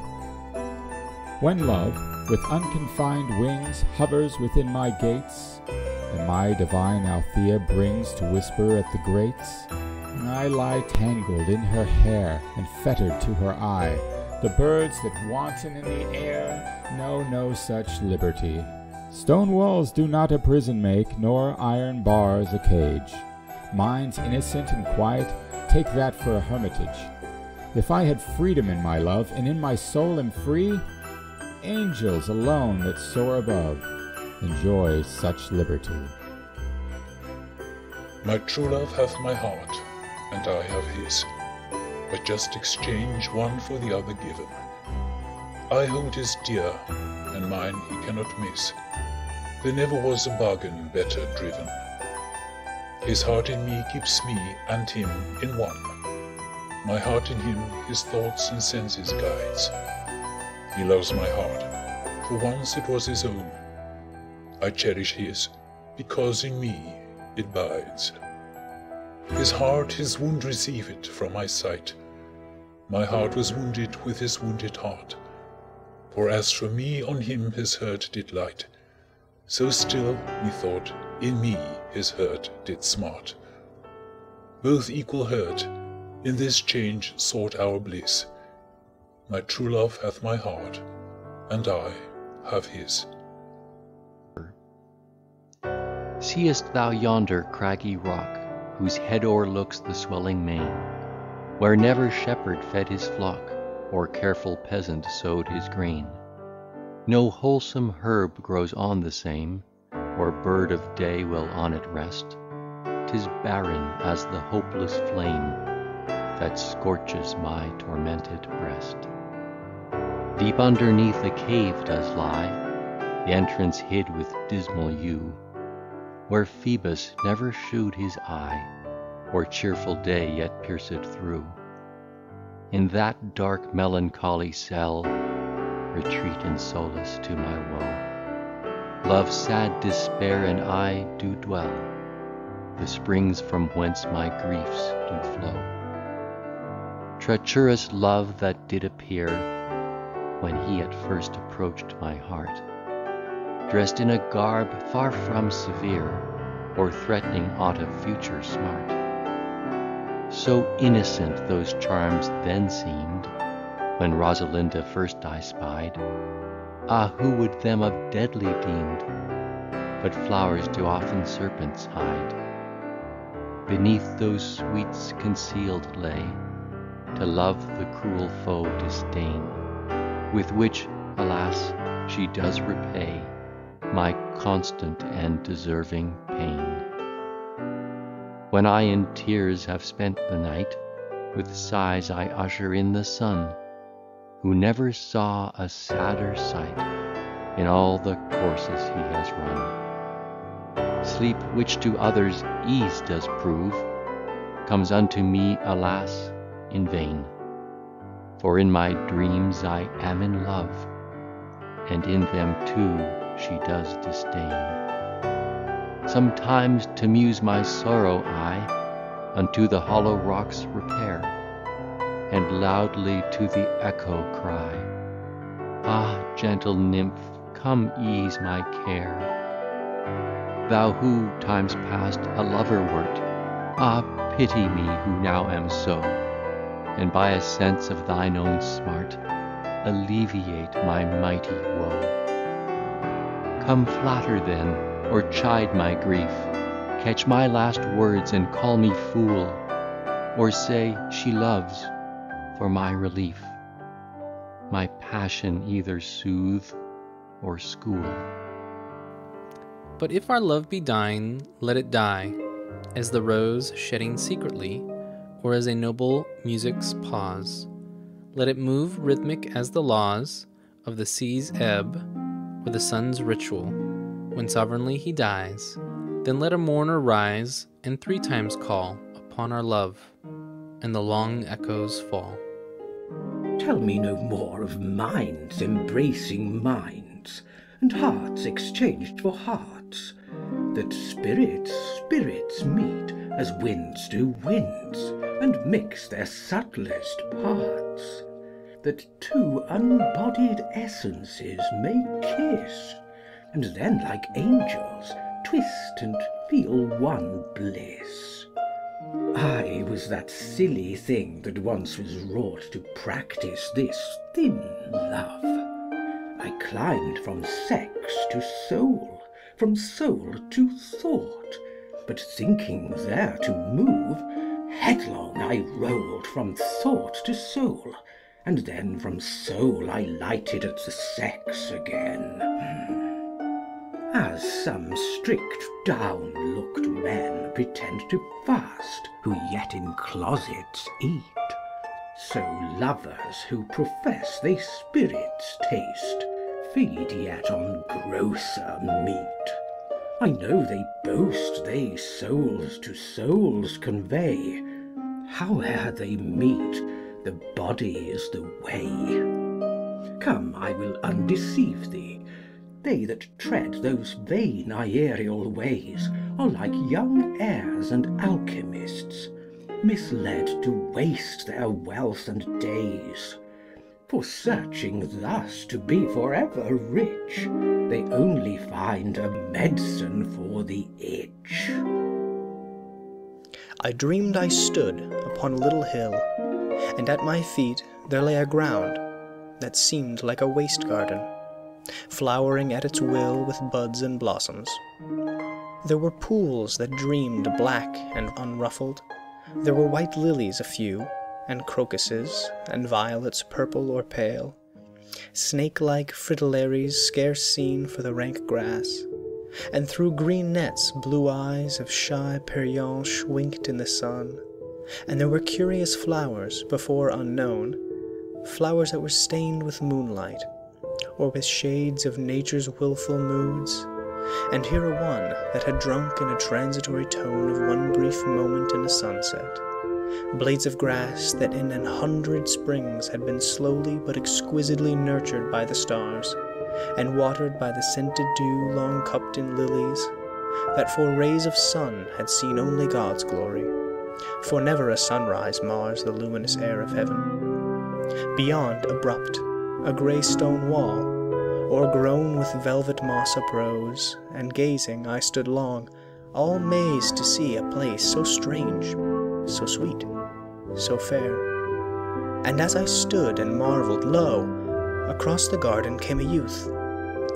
When love, with unconfined wings, hovers within my gates, and my divine Althea brings to whisper at the grates, and I lie tangled in her hair and fettered to her eye, the birds that wanton in the air know no such liberty. Stone walls do not a prison make, nor iron bars a cage. Minds innocent and quiet, take that for a hermitage. If I had freedom in my love, and in my soul am free, angels alone that soar above enjoy such liberty. My true love hath my heart, and I have his, but just exchange one for the other given. I hold his dear, and mine he cannot miss. There never was a bargain better driven. His heart in me keeps me and him in one. My heart in him his thoughts and senses guides. He loves my heart, for once it was his own. I cherish his, because in me it bides. His heart his wound received from my sight. My heart was wounded with his wounded heart. For as from me on him his hurt did light, so still, methought, in me his hurt did smart. Both equal hurt, in this change sought our bliss. My true love hath my heart, and I have his. Seest thou yonder craggy rock, whose head o'erlooks the swelling main, where never shepherd fed his flock, or careful peasant sowed his grain? No wholesome herb grows on the same, or bird of day will on it rest. 'Tis barren as the hopeless flame that scorches my tormented breast. Deep underneath a cave does lie, the entrance hid with dismal yew, where Phoebus never shewed his eye, or cheerful day yet pierced through. In that dark melancholy cell, retreat in solace to my woe. Love's sad despair and I do dwell, the springs from whence my griefs do flow. Treacherous love that did appear, when he at first approached my heart, dressed in a garb far from severe, or threatening aught of future smart. So innocent those charms then seemed, when Rosalinda first I spied. Ah, who would them of deadly deemed? But flowers do often serpents hide. Beneath those sweets concealed lay, to love the cruel foe disdain, with which, alas, she does repay my constant and deserving pain. When I in tears have spent the night, with sighs I usher in the sun, who never saw a sadder sight in all the courses he has run. Sleep, which to others ease does prove, comes unto me, alas, in vain. For in my dreams I am in love, and in them too she does disdain. Sometimes to muse my sorrow I unto the hollow rocks repair, and loudly to the echo cry, Ah, gentle nymph, come ease my care. Thou who times past a lover wert, ah, pity me who now am so, and by a sense of thine own smart alleviate my mighty woe. Come flatter then, or chide my grief, catch my last words and call me fool, or say she loves for my relief, my passion either soothe or school. But if our love be dying, let it die, as the rose shedding secretly, or as a noble music's pause. Let it move rhythmic as the laws of the sea's ebb, or the sun's ritual, when sovereignly he dies. Then let a mourner rise, and 3 times call upon our love, and the long echoes fall. Tell me no more of minds embracing minds, and hearts exchanged for hearts, that spirits meet as winds do winds, and mix their subtlest parts, that 2 unbodied essences may kiss, and then like angels twist and feel one bliss. I was that silly thing that once was wrought to practice this thin love. I climbed from sex to soul, from soul to thought, but thinking there to move, headlong I rolled from thought to soul, and then from soul I lighted at the sex again. As some strict down-looked men pretend to fast, who yet in closets eat, so lovers who profess they spirits taste, feed yet on grosser meat. I know they boast they souls to souls convey, howe'er they meet, the body is the way. Come, I will undeceive thee. They that tread those vain aerial ways are like young heirs and alchemists, misled to waste their wealth and days. For searching thus to be forever rich, they only find a medicine for the itch. I dreamed I stood upon a little hill, and at my feet there lay a ground that seemed like a waste garden, flowering at its will with buds and blossoms. There were pools that dreamed black and unruffled. There were white lilies a few, and crocuses, and violets purple or pale, snake-like fritillaries scarce seen for the rank grass, and through green nets blue eyes of shy perianche winked in the sun, and there were curious flowers before unknown, flowers that were stained with moonlight, or with shades of nature's wilful moods, and here a one that had drunk in a transitory tone of one brief moment in a sunset, blades of grass that in 100 springs had been slowly but exquisitely nurtured by the stars, and watered by the scented dew long cupped in lilies, that for rays of sun had seen only God's glory, for never a sunrise mars the luminous air of heaven. Beyond, abrupt, a grey stone wall, o'ergrown with velvet moss uprose, and gazing I stood long, all mazed to see a place so strange, so sweet, so fair. And as I stood and marvelled, lo, across the garden came a youth.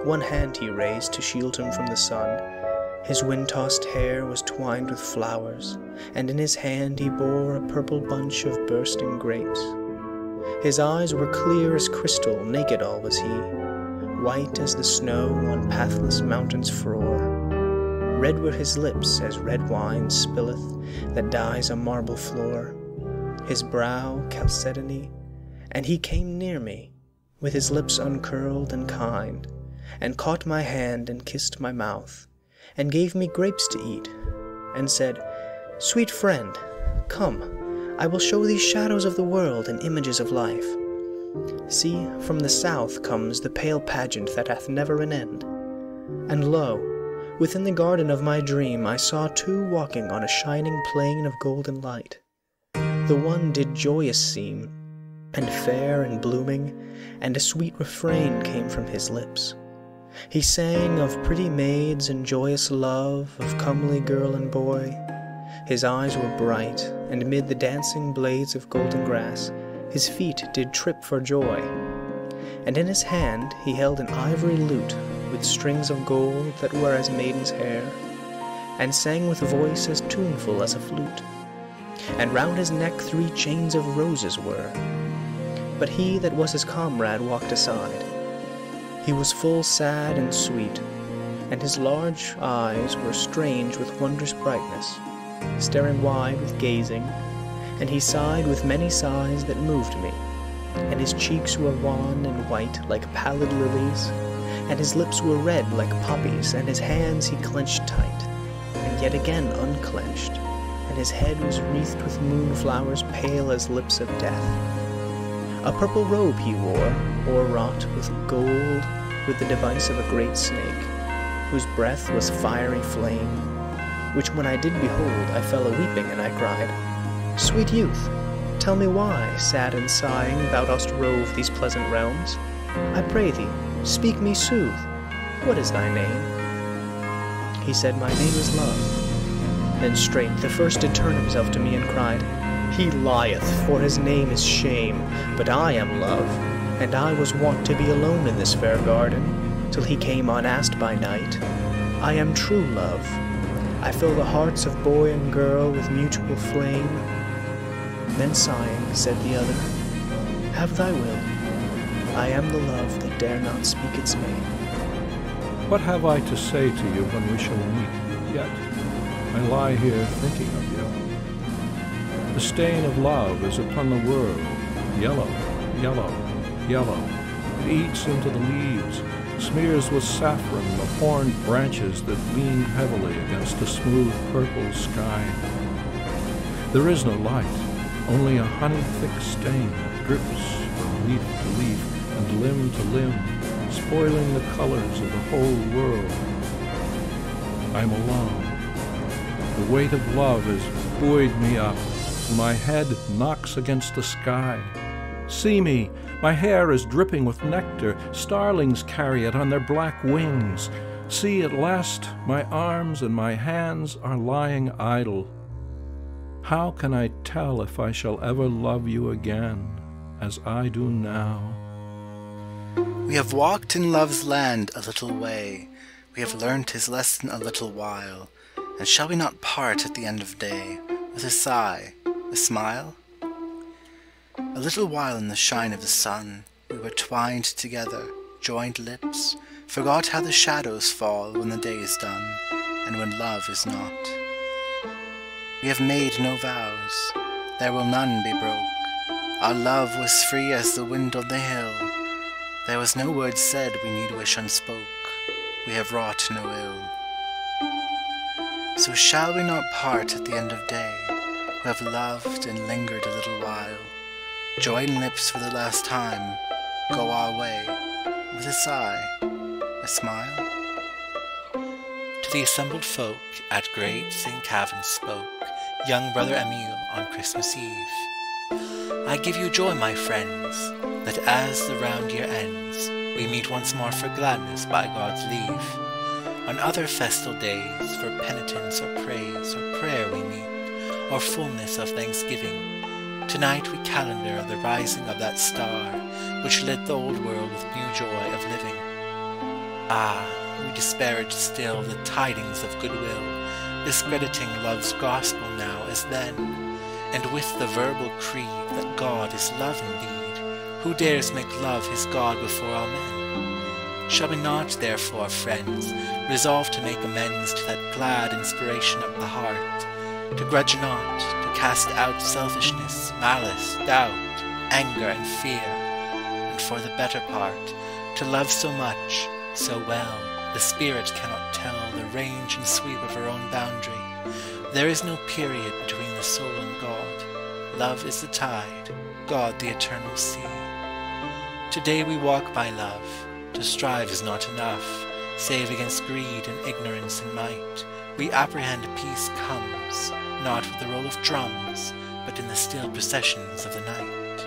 One hand he raised to shield him from the sun. His wind-tossed hair was twined with flowers, and in his hand he bore a purple bunch of bursting grapes. His eyes were clear as crystal, naked all was he, white as the snow on pathless mountains frore. Red were his lips as red wine spilleth that dyes a marble floor. His brow chalcedony, and he came near me, with his lips uncurled and kind, and caught my hand and kissed my mouth, and gave me grapes to eat, and said, "Sweet friend, come, I will show thee shadows of the world and images of life. See, from the south comes the pale pageant that hath never an end. And lo, within the garden of my dream I saw 2 walking on a shining plain of golden light. The one did joyous seem, and fair and blooming, and a sweet refrain came from his lips. He sang of pretty maids and joyous love, of comely girl and boy. His eyes were bright, and mid the dancing blades of golden grass his feet did trip for joy. And in his hand he held an ivory lute with strings of gold that were as maiden's hair, and sang with voice as tuneful as a flute. And round his neck 3 chains of roses were. But he that was his comrade walked aside. He was full sad and sweet, and his large eyes were strange with wondrous brightness, staring wide with gazing, and he sighed with many sighs that moved me, and his cheeks were wan and white like pallid lilies, and his lips were red like poppies, and his hands he clenched tight, and yet again unclenched, and his head was wreathed with moonflowers pale as lips of death. A purple robe he wore, o'erwrought with gold, with the device of a great snake, whose breath was fiery flame, which when I did behold, I fell a-weeping, and I cried, Sweet youth, tell me why, sad and sighing, thou dost rove these pleasant realms? I pray thee, speak me sooth, what is thy name? He said, My name is Love. Then straight the first did turn himself to me and cried, He lieth, for his name is Shame, but I am Love, and I was wont to be alone in this fair garden, till he came unasked by night. I am true love. I fill the hearts of boy and girl with mutual flame. Then sighing, said the other, Have thy will. I am the love that dare not speak its name. What have I to say to you when we shall meet? Yet I lie here thinking of you. The stain of love is upon the world, yellow, yellow, yellow. It eats into the leaves, smears with saffron the horned branches that lean heavily against the smooth purple sky. There is no light, only a honey-thick stain that drips from leaf to leaf and limb to limb, spoiling the colors of the whole world. I am alone. The weight of love has buoyed me up, and my head knocks against the sky. See me! My hair is dripping with nectar. Starlings carry it on their black wings. See, at last, my arms and my hands are lying idle. How can I tell if I shall ever love you again, as I do now? We have walked in love's land a little way. We have learnt his lesson a little while. And shall we not part at the end of day, with a sigh, a smile? A little while in the shine of the sun, we were twined together, joined lips, forgot how the shadows fall when the day is done, and when love is not. We have made no vows, there will none be broke. Our love was free as the wind on the hill. There was no word said we need wish unspoke. We have wrought no ill. So shall we not part at the end of day, who have loved and lingered a little while, join lips for the last time, go our way, with a sigh, a smile? To the assembled folk at great St. Kavin spoke young brother Emile on Christmas Eve. I give you joy, my friends, that as the round year ends, we meet once more for gladness by God's leave. On other festal days, for penitence or praise or prayer we meet, or fullness of thanksgiving. Tonight we calendar the rising of that star, which lit the old world with new joy of living. Ah, we disparage still the tidings of goodwill, discrediting love's gospel now as then, and with the verbal creed that God is love indeed, who dares make love his God before all men? Shall we not, therefore, friends, resolve to make amends to that glad inspiration of the heart, to grudge not, to cast out selfishness, malice, doubt, anger, and fear, and for the better part, to love so much, so well, the spirit cannot tell the range and sweep of her own boundary. There is no period between the soul and God. Love is the tide, God the eternal sea. Today we walk by love. To strive is not enough, save against greed and ignorance and might. We apprehend peace comes, not with the roll of drums, but in the still processions of the night.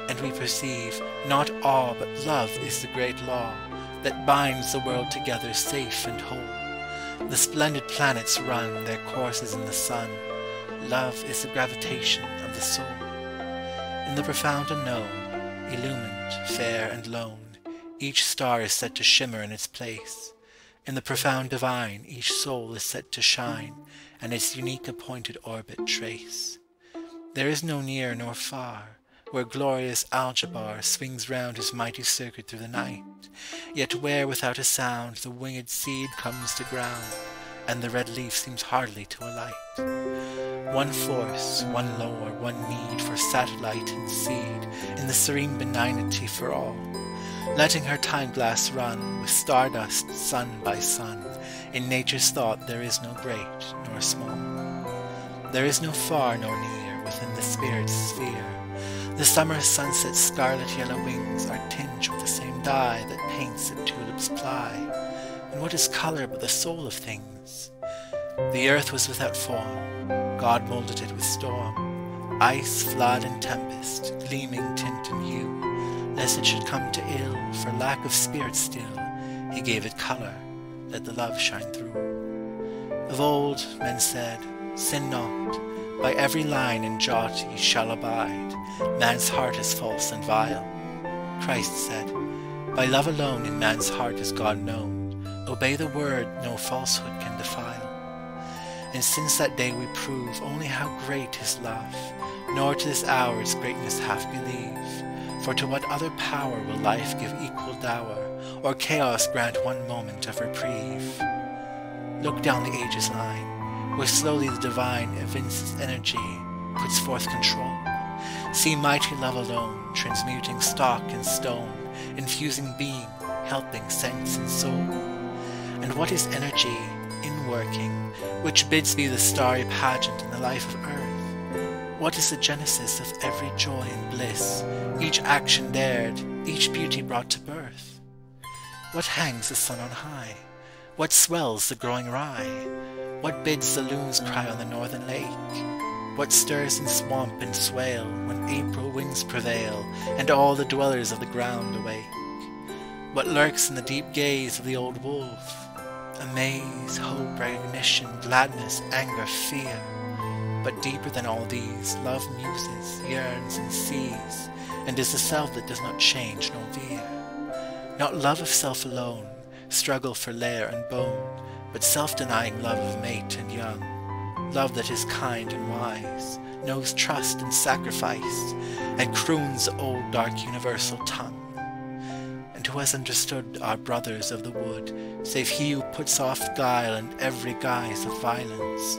And we perceive not awe but love is the great law that binds the world together safe and whole. The splendid planets run their courses in the sun. Love is the gravitation of the soul. In the profound unknown, illumined, fair and lone, each star is set to shimmer in its place. In the profound divine, each soul is set to shine, and its unique appointed orbit trace. There is no near nor far, where glorious Algebar swings round his mighty circuit through the night, yet where without a sound the winged seed comes to ground, and the red leaf seems hardly to alight. One force, one lore, one need for satellite and seed, in the serene benignity for all, letting her time-glass run with stardust sun by sun. In nature's thought there is no great nor small. There is no far nor near within the spirit's sphere. The summer sunset's scarlet-yellow wings are tinged with the same dye that paints a tulip's ply. And what is colour but the soul of things? The earth was without form, God moulded it with storm, ice, flood, and tempest, gleaming tint and hue, lest it should come to ill, for lack of spirit still, he gave it colour, let the love shine through. Of old men said, sin not, by every line and jot ye shall abide, man's heart is false and vile. Christ said, by love alone in man's heart is God known, obey the word no falsehood can defile. And since that day we prove only how great his love, nor to this hour its greatness half believe, for to what other power will life give equal dower, or chaos grant one moment of reprieve? Look down the ages line, where slowly the divine evinces energy, puts forth control. See mighty love alone, transmuting stock and stone, infusing being, helping sense and soul. And what is energy, in working, which bids be the starry pageant in the life of earth? What is the genesis of every joy and bliss, each action dared, each beauty brought to birth? What hangs the sun on high? What swells the growing rye? What bids the loons cry on the northern lake? What stirs in swamp and swale when April winds prevail, and all the dwellers of the ground awake? What lurks in the deep gaze of the old wolf? Amaze, hope, recognition, gladness, anger, fear. But deeper than all these, love muses, yearns, and sees, and is the self that does not change nor veer. Not love of self alone, struggle for lair and bone, but self-denying love of mate and young, love that is kind and wise, knows trust and sacrifice, and croons the old dark universal tongue. And who has understood our brothers of the wood, save he who puts off guile and every guise of violence,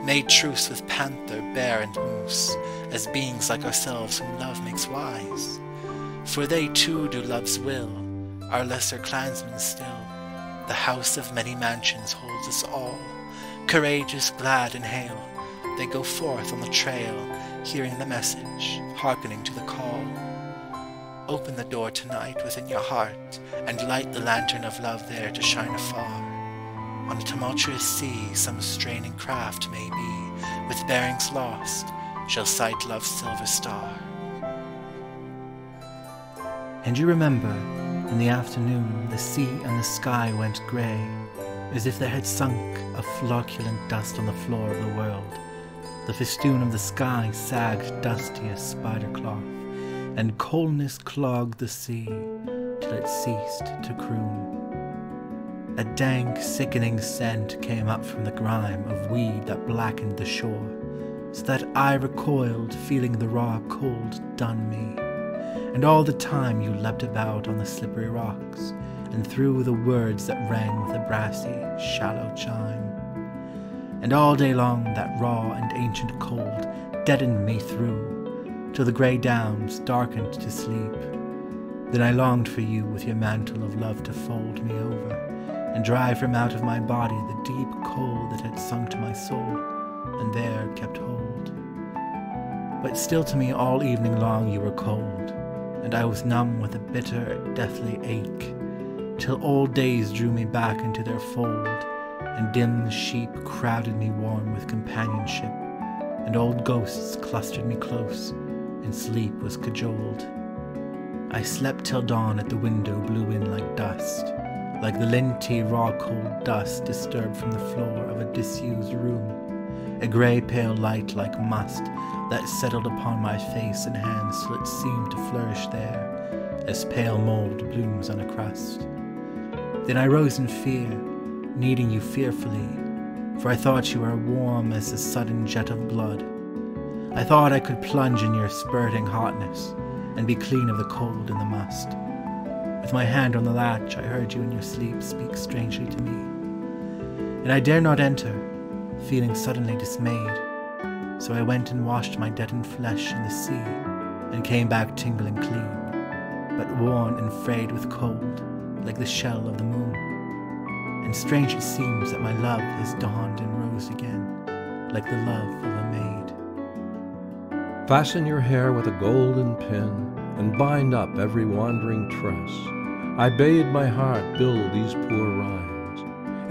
made truce with panther, bear, and moose, as beings like ourselves whom love makes wise? For they too do love's will, our lesser clansmen still. The house of many mansions holds us all, courageous, glad, and hale. They go forth on the trail, hearing the message, hearkening to the call. Open the door tonight within your heart, and light the lantern of love there to shine afar. On a tumultuous sea some straining craft may be, with bearings lost, shall sight love's silver star. And you remember, in the afternoon, the sea and the sky went grey, as if there had sunk a flocculent dust on the floor of the world. The festoon of the sky sagged dusty as spider cloth, and coldness clogged the sea till it ceased to croon. A dank, sickening scent came up from the grime of weed that blackened the shore, so that I recoiled, feeling the raw cold dun me. And all the time you leapt about on the slippery rocks, and threw the words that rang with a brassy, shallow chime. And all day long that raw and ancient cold deadened me through, till the grey downs darkened to sleep. Then I longed for you with your mantle of love to fold me over, and drive from out of my body the deep cold that had sunk to my soul, and there kept hold. But still to me all evening long you were cold, and I was numb with a bitter, deathly ache, till old days drew me back into their fold, and dim sheep crowded me warm with companionship, and old ghosts clustered me close, and sleep was cajoled. I slept till dawn at the window blew in like dust, like the linty, raw cold dust disturbed from the floor of a disused room, a grey pale light like must that settled upon my face and hands till it seemed to flourish there, as pale mould blooms on a crust. Then I rose in fear, needing you fearfully, for I thought you were warm as the sudden jet of blood. I thought I could plunge in your spurting hotness and be clean of the cold and the must. With my hand on the latch, I heard you in your sleep speak strangely to me. And I dare not enter, feeling suddenly dismayed. So I went and washed my deadened flesh in the sea, and came back tingling clean, but worn and frayed with cold, like the shell of the moon. And strange it seems that my love has dawned and rose again, like the love of a maid. Fasten your hair with a golden pin, and bind up every wandering tress. I bade my heart build these poor rhymes.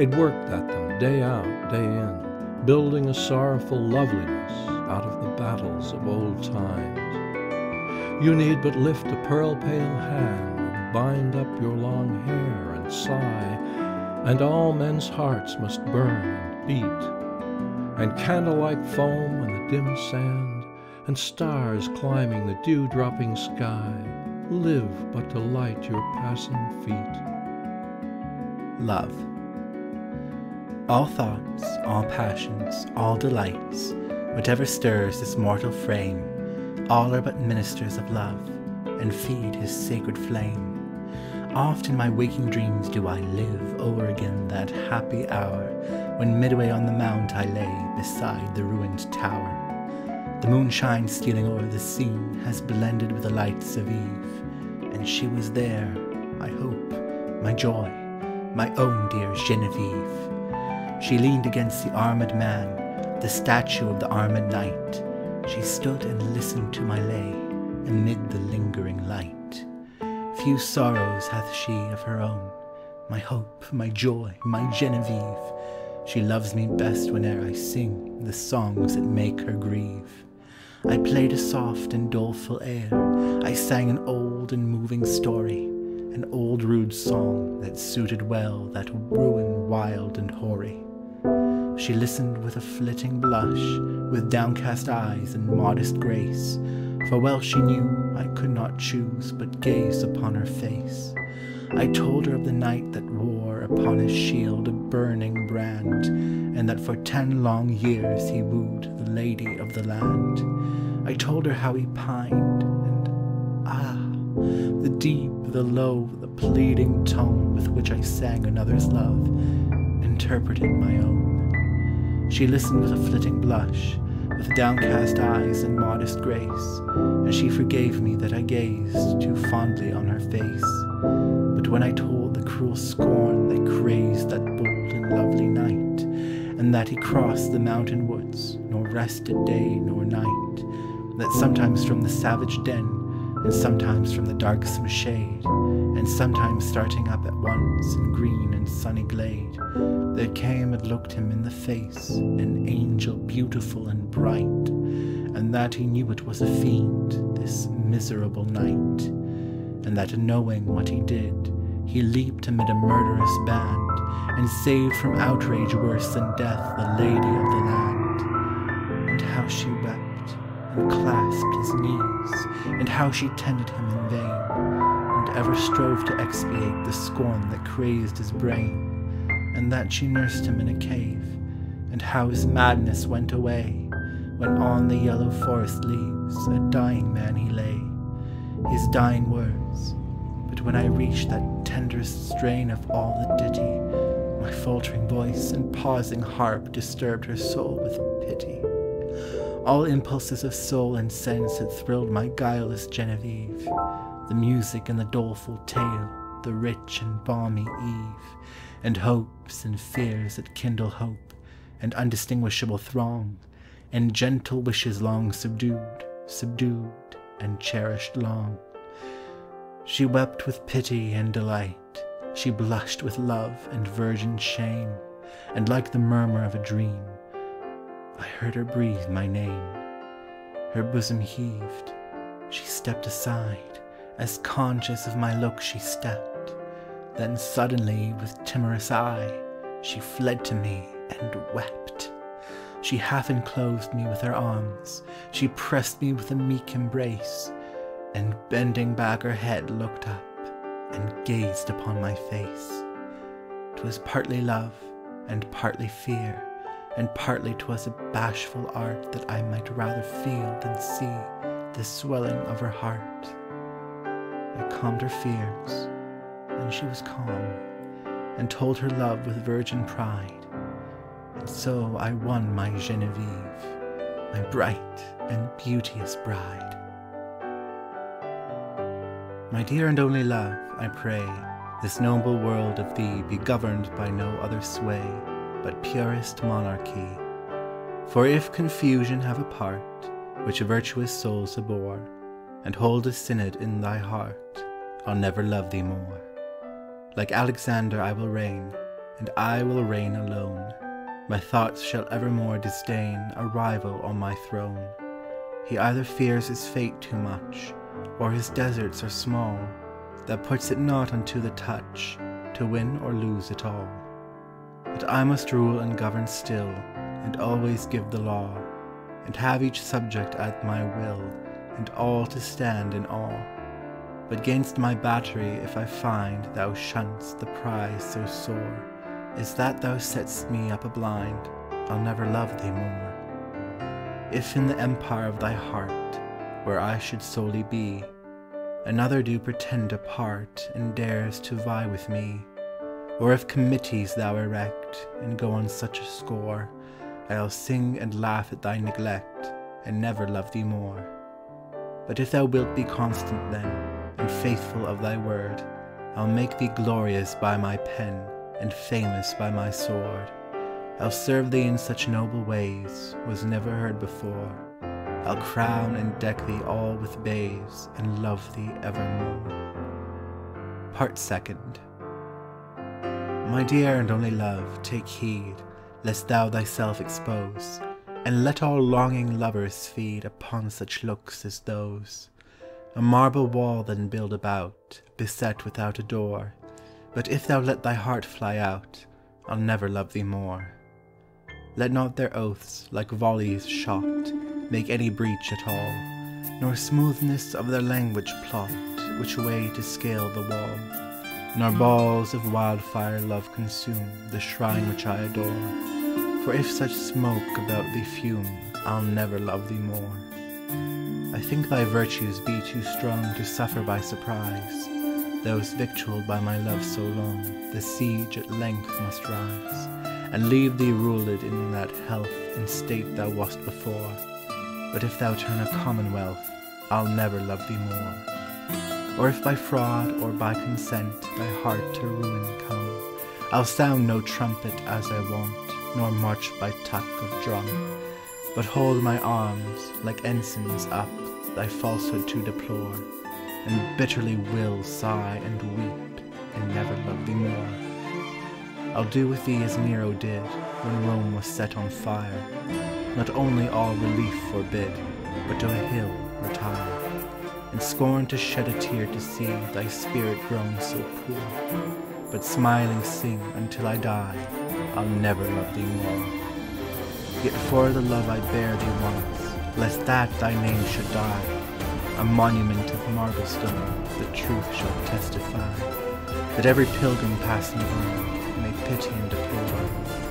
It worked at them day out, day in, building a sorrowful loveliness out of the battles of old times. You need but lift a pearl-pale hand, and bind up your long hair and sigh, and all men's hearts must burn and beat, and candle-like foam on the dim sand, and stars climbing the dew-dropping sky, live but to light your passing feet. Love. All thoughts, all passions, all delights, whatever stirs this mortal frame, all are but ministers of love, and feed his sacred flame. Oft in my waking dreams do I live o'er again that happy hour, when midway on the mount I lay beside the ruined tower. The moonshine stealing o'er the scene has blended with the lights of eve, and she was there, I hope, my joy, my own dear Genevieve. She leaned against the armed man, the statue of the armed knight. She stood and listened to my lay amid the lingering light. Few sorrows hath she of her own, my hope, my joy, my Genevieve. She loves me best whene'er I sing the songs that make her grieve. I played a soft and doleful air, I sang an old and moving story, an old rude song that suited well that ruin wild and hoary. She listened with a flitting blush, with downcast eyes and modest grace, for well she knew I could not choose but gaze upon her face. I told her of the knight that wore upon his shield a burning brand, and that for 10 long years he wooed the lady of the land. I told her how he pined, and the deep, the low, the pleading tone with which I sang another's love, interpreted my own. She listened with a flitting blush, with downcast eyes and modest grace, and she forgave me that I gazed too fondly on her face. But when I told the cruel scorn that crazed that bold and lovely knight, and that he crossed the mountain woods, nor rested day nor night, that sometimes from the savage den, and sometimes from the darksome shade, and sometimes starting up at once in green and sunny glade, there came and looked him in the face an angel beautiful and bright, and that he knew it was a fiend, this miserable knight, and that knowing what he did, he leaped amid a murderous band, and saved from outrage worse than death the lady of the land. And how she wept, and clasped his knees, and how she tended him in vain, and ever strove to expiate the scorn that crazed his brain, and that she nursed him in a cave, and how his madness went away, when on the yellow forest leaves a dying man he lay, his dying words. But when I reached that tenderest strain of all the ditty, my faltering voice and pausing harp disturbed her soul with pity. All impulses of soul and sense had thrilled my guileless Genevieve, the music and the doleful tale, the rich and balmy eve, and hopes and fears that kindle hope, and undistinguishable throng, and gentle wishes long subdued, and cherished long. She wept with pity and delight, she blushed with love and virgin shame, and like the murmur of a dream, I heard her breathe my name. Her bosom heaved, she stepped aside, as conscious of my look she stepped. Then suddenly, with timorous eye, she fled to me and wept. She half enclosed me with her arms, she pressed me with a meek embrace, and bending back her head looked up, and gazed upon my face. 'Twas partly love, and partly fear, and partly 'twas a bashful art that I might rather feel than see the swelling of her heart. I calmed her fears, and she was calm, and told her love with virgin pride, and so I won my Genevieve, my bright and beauteous bride. My dear and only love, I pray, this noble world of thee be governed by no other sway but purest monarchy. For if confusion have a part, which virtuous souls abhor, and hold a synod in thy heart, I'll never love thee more. Like Alexander I will reign, and I will reign alone. My thoughts shall evermore disdain a rival on my throne. He either fears his fate too much, or his deserts are small, that puts it not unto the touch, to win or lose it all. But I must rule and govern still, and always give the law, and have each subject at my will, and all to stand in awe. But 'gainst my battery if I find thou shun'st the prize so sore, is that thou set'st me up a blind, I'll never love thee more. If in the empire of thy heart, where I should solely be, another do pretend a part, and dares to vie with me, or if committees thou erect, and go on such a score, I'll sing and laugh at thy neglect, and never love thee more. But if thou wilt be constant then, and faithful of thy word, I'll make thee glorious by my pen, and famous by my sword. I'll serve thee in such noble ways, was never heard before. I'll crown and deck thee all with bays, and love thee evermore. Part Second. My dear and only love, take heed, lest thou thyself expose, and let all longing lovers feed upon such looks as those. A marble wall then build about, beset without a door, but if thou let thy heart fly out, I'll never love thee more. Let not their oaths, like volleys shot, make any breach at all, nor smoothness of their language plot which way to scale the wall, nor balls of wildfire love consume the shrine which I adore, for if such smoke about thee fume, I'll never love thee more. I think thy virtues be too strong to suffer by surprise, those victualled by my love so long, the siege at length must rise, and leave thee ruled in that health and state thou wast before. But if thou turn a commonwealth, I'll never love thee more. Or if by fraud or by consent thy heart to ruin come, I'll sound no trumpet as I wont, nor march by tuck of drum, but hold my arms like ensigns up, thy falsehood to deplore, and bitterly will sigh and weep, and never love thee more. I'll do with thee as Nero did, when Rome was set on fire, not only all relief forbid, but to a hill retire, and scorn to shed a tear to see thy spirit grown so poor, but smiling sing until I die, I'll never love thee more. Yet for the love I bear thee once, lest that thy name should die, a monument of marble stone, the truth shall testify, that every pilgrim passing on may pity and deplore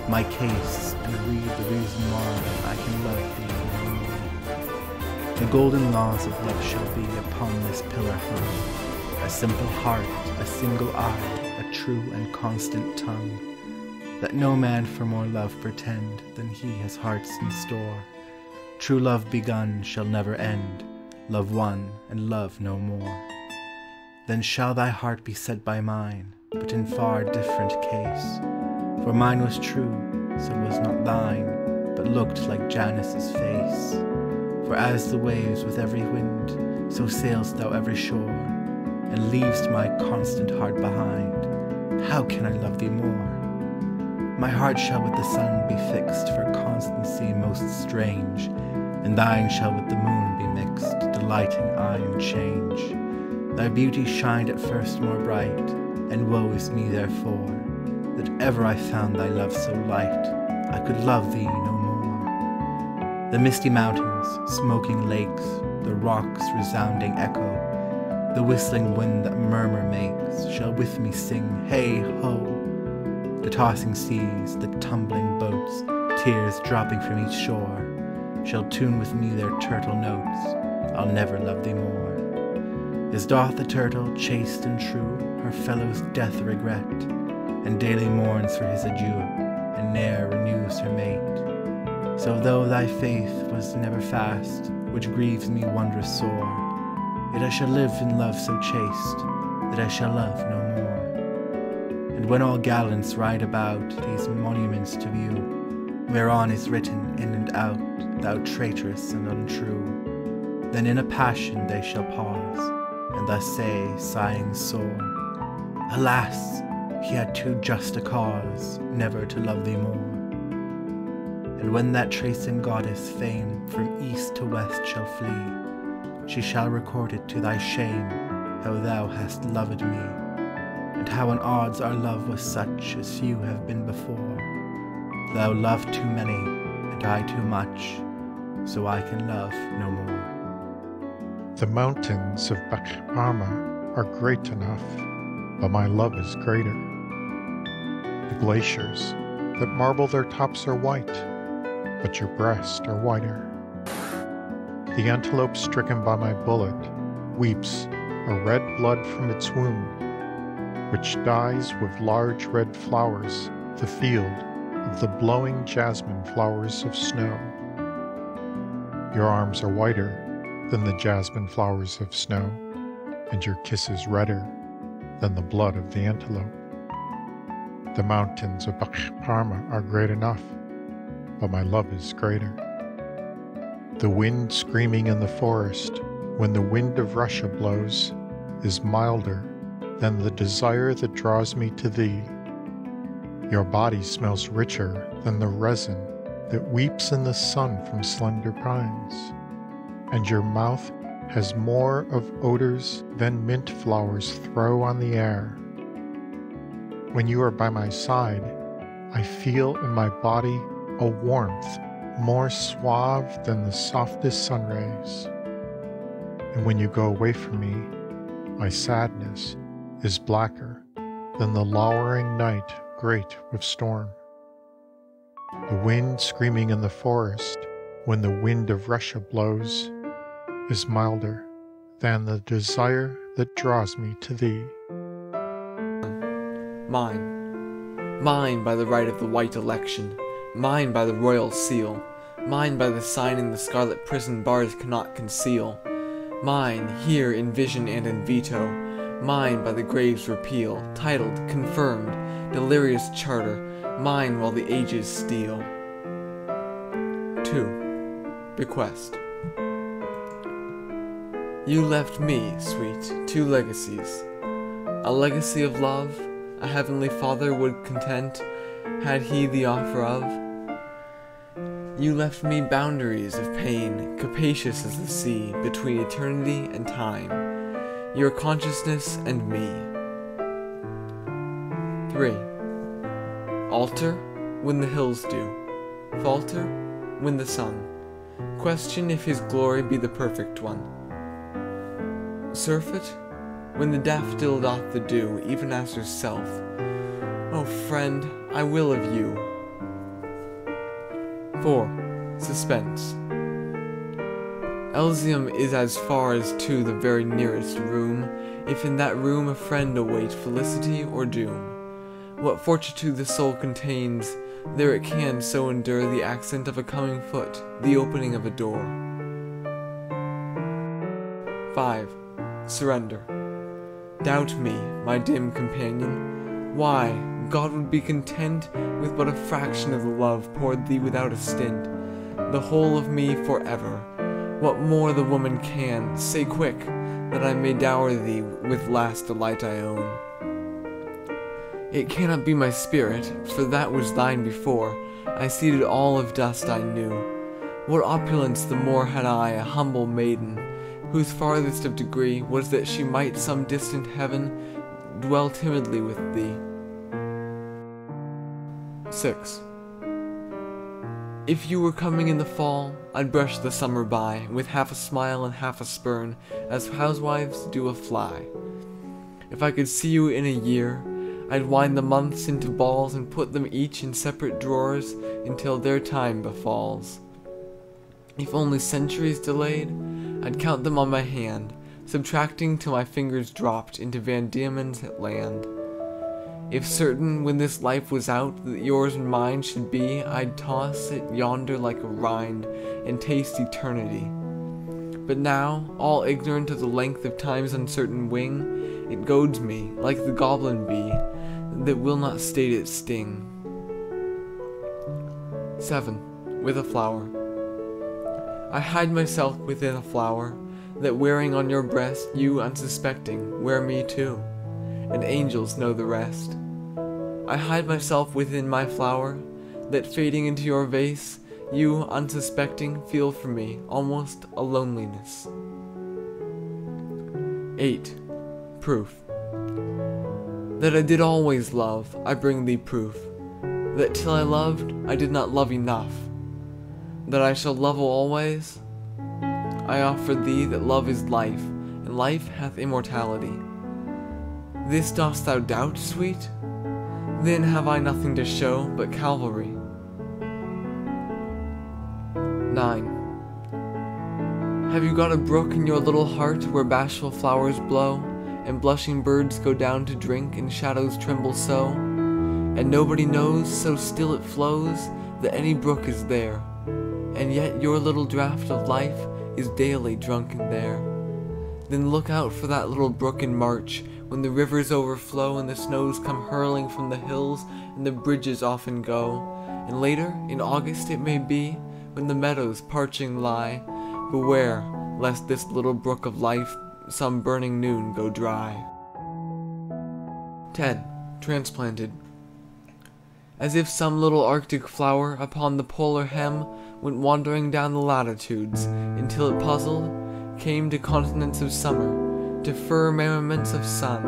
my case, and read the reason why I can love thee no more. The golden laws of love shall be upon this pillar hung, a simple heart, a single eye, a true and constant tongue. Let no man for more love pretend than he has hearts in store. True love begun shall never end, love one and love no more. Then shall thy heart be set by mine, but in far different case. For mine was true, so was not thine, but looked like Janus's face. For as the waves with every wind, so sailst thou every shore, and leav'st my constant heart behind. How can I love thee more? My heart shall with the sun be fixed for constancy most strange, and thine shall with the moon be mixed, delighting eye in change. Thy beauty shined at first more bright, and woe is me therefore, that ever I found thy love so light, I could love thee no more. The misty mountains, smoking lakes, the rocks' resounding echo, the whistling wind that murmur makes, shall with me sing, hey ho! The tossing seas, the tumbling boats, tears dropping from each shore, shall tune with me their turtle notes, I'll never love thee more. As doth the turtle, chaste and true, her fellow's death regret, and daily mourns for his adieu, and ne'er renews her mate. So though thy faith was never fast, which grieves me wondrous sore, yet I shall live in love so chaste, that I shall love no more. And when all gallants ride about these monuments to view, whereon is written in and out, thou traitress and untrue, then in a passion they shall pause, and thus say, sighing sore, Alas, he had too just a cause, never to love thee more. And when that tracing goddess fame from east to west shall flee, she shall record it to thy shame, how thou hast loved me, and how in odds our love was such as few have been before. Thou loved too many, and I too much, so I can love no more. The mountains of Bakhparma are great enough, but my love is greater. The glaciers that marble their tops are white, but your breasts are whiter. The antelope stricken by my bullet weeps a red blood from its wound, which dyes with large red flowers the field of the blowing jasmine flowers of snow. Your arms are whiter than the jasmine flowers of snow, and your kisses redder than the blood of the antelope. The mountains of Bakhparma are great enough, but my love is greater. The wind screaming in the forest when the wind of Russia blows is milder than the desire that draws me to thee. Your body smells richer than the resin that weeps in the sun from slender pines, and your mouth has more of odors than mint flowers throw on the air. When you are by my side, I feel in my body a warmth more suave than the softest sun rays. And when you go away from me, my sadness is blacker than the lowering night great with storm. The wind screaming in the forest when the wind of Russia blows is milder than the desire that draws me to thee. Mine. Mine by the right of the white election, mine by the royal seal, mine by the signing the scarlet prison bars cannot conceal, mine here in vision and in veto, mine by the grave's repeal, titled, confirmed, delirious charter, mine while the ages steal. 2. Bequest. You left me, sweet, 2 legacies. A legacy of love, a heavenly Father would content, had he the offer of. You left me boundaries of pain, capacious as the sea, between eternity and time, your consciousness and me. 3. Altar, when the hills do, falter, when the sun, question if his glory be the perfect one. Surfeit, when the daffodil doth the dew, even as herself. O friend, I will of you. 4. Suspense. Elysium is as far as to the very nearest room, if in that room a friend await felicity or doom. What fortitude the soul contains, there it can so endure the accent of a coming foot, the opening of a door. 5. Surrender. Doubt me, my dim companion. Why, God would be content with but a fraction of the love poured thee without a stint, the whole of me forever. What more the woman can, say quick, that I may dower thee with last delight I own. It cannot be my spirit, for that was thine before, I ceded all of dust I knew. What opulence the more had I, a humble maiden, whose farthest of degree was that she might some distant heaven dwell timidly with thee. 6. If you were coming in the fall, I'd brush the summer by, with half a smile and half a spurn, as housewives do a fly. If I could see you in a year, I'd wind the months into balls and put them each in separate drawers until their time befalls. If only centuries delayed, I'd count them on my hand, subtracting till my fingers dropped into Van Diemen's land. If certain when this life was out that yours and mine should be, I'd toss it yonder like a rind and taste eternity. But now, all ignorant of the length of time's uncertain wing, it goads me, like the goblin bee, that will not state its sting. 7. With a flower. I hide myself within a flower, that wearing on your breast, you unsuspecting, wear me too, and angels know the rest. I hide myself within my flower, that fading into your vase, you, unsuspecting, feel for me almost a loneliness. 8. Proof. That I did always love, I bring thee proof, that till I loved, I did not love enough, that I shall love always, I offer thee that love is life, and life hath immortality. This dost thou doubt, sweet? Then have I nothing to show but Calvary. 9. Have you got a brook in your little heart where bashful flowers blow, and blushing birds go down to drink, and shadows tremble so, and nobody knows, so still it flows, that any brook is there, and yet your little draught of life is daily drunken there? Then look out for that little brook in March, when the rivers overflow and the snows come hurling from the hills and the bridges often go, and later, in August it may be, when the meadows parching lie, beware lest this little brook of life some burning noon go dry. 10. Transplanted. As if some little arctic flower upon the polar hem went wandering down the latitudes, until it puzzled, came to continents of summer, to firmaments of sun,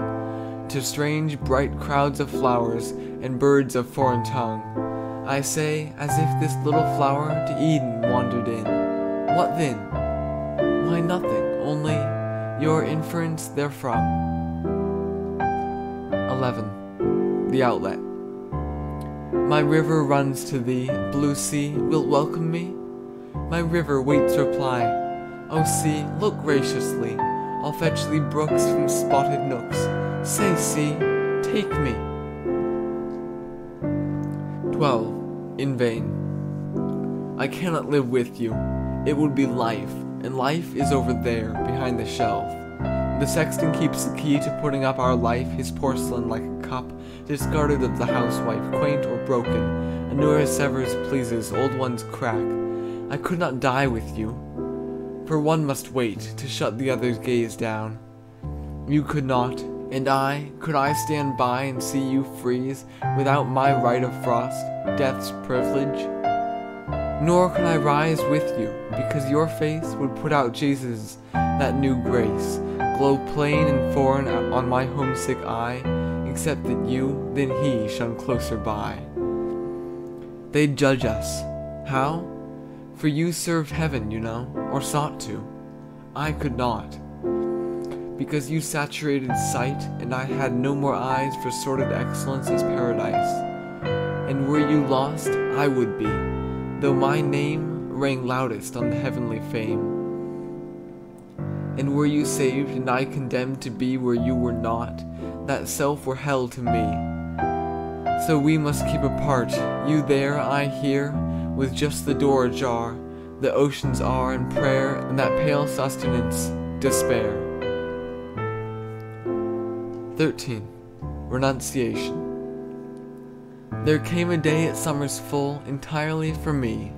to strange bright crowds of flowers and birds of foreign tongue. I say, as if this little flower to Eden wandered in. What then? Why, nothing, only your inference therefrom. 11. The outlet. My river runs to thee, blue sea, wilt welcome me? My river waits reply. O sea, look graciously, I'll fetch thee brooks from spotted nooks. Say, sea, take me. 12. In vain. I cannot live with you. It would be life, and life is over there, behind the shelf. The sexton keeps the key to putting up our life, his porcelain like a cup, discarded of the housewife, quaint or broken. A newer severs pleases, old ones crack. I could not die with you, for one must wait to shut the other's gaze down. You could not, and could I stand by and see you freeze without my right of frost, death's privilege? Nor could I rise with you, because your face would put out Jesus, that new grace, glow plain and foreign on my homesick eye, except that you, then he, shone closer by. They'd judge us. How? For you served heaven, you know, or sought to. I could not, because you saturated sight, and I had no more eyes for sordid excellence as paradise. And were you lost, I would be, though my name rang loudest on the heavenly fame. And were you saved, and I condemned to be where you were not, that self were hell to me. So we must keep apart, you there, I here, with just the door ajar. The oceans are in prayer, and that pale sustenance, despair. 13. Renunciation. There came a day at summer's full, entirely for me.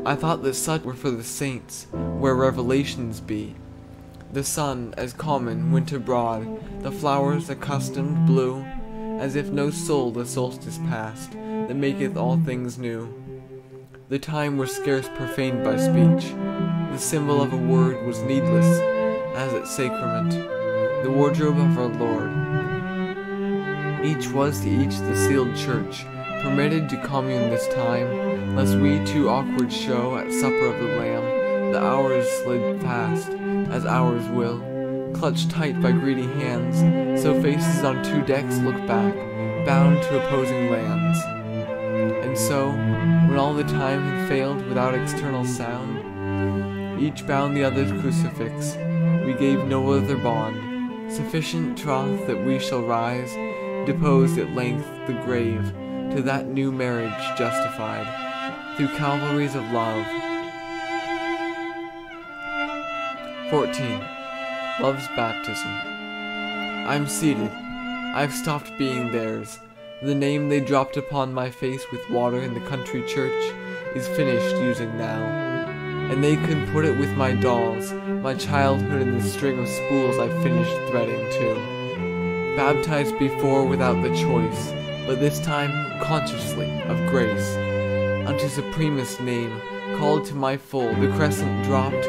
I thought that such were for the saints, where revelations be. The sun, as common, went abroad, the flowers accustomed blew, as if no soul the solstice passed, that maketh all things new. The time were scarce profaned by speech, the symbol of a word was needless, as at sacrament, the wardrobe of our Lord. Each was to each the sealed church, permitted to commune this time, lest we too awkward show at supper of the Lamb, the hours slid fast, as hours will, clutched tight by greedy hands, so faces on two decks look back, bound to opposing lands. And so, when all the time had failed without external sound, each bound the other's crucifix, we gave no other bond, sufficient troth that we shall rise, deposed at length the grave, to that new marriage justified, through Calvaries of love. 14. Love's baptism. I'm seated. I've stopped being theirs. The name they dropped upon my face with water in the country church is finished using now. And they can put it with my dolls, my childhood and the string of spools I've finished threading too. Baptized before without the choice, but this time consciously of grace. Unto supremest name, called to my full, the crescent dropped,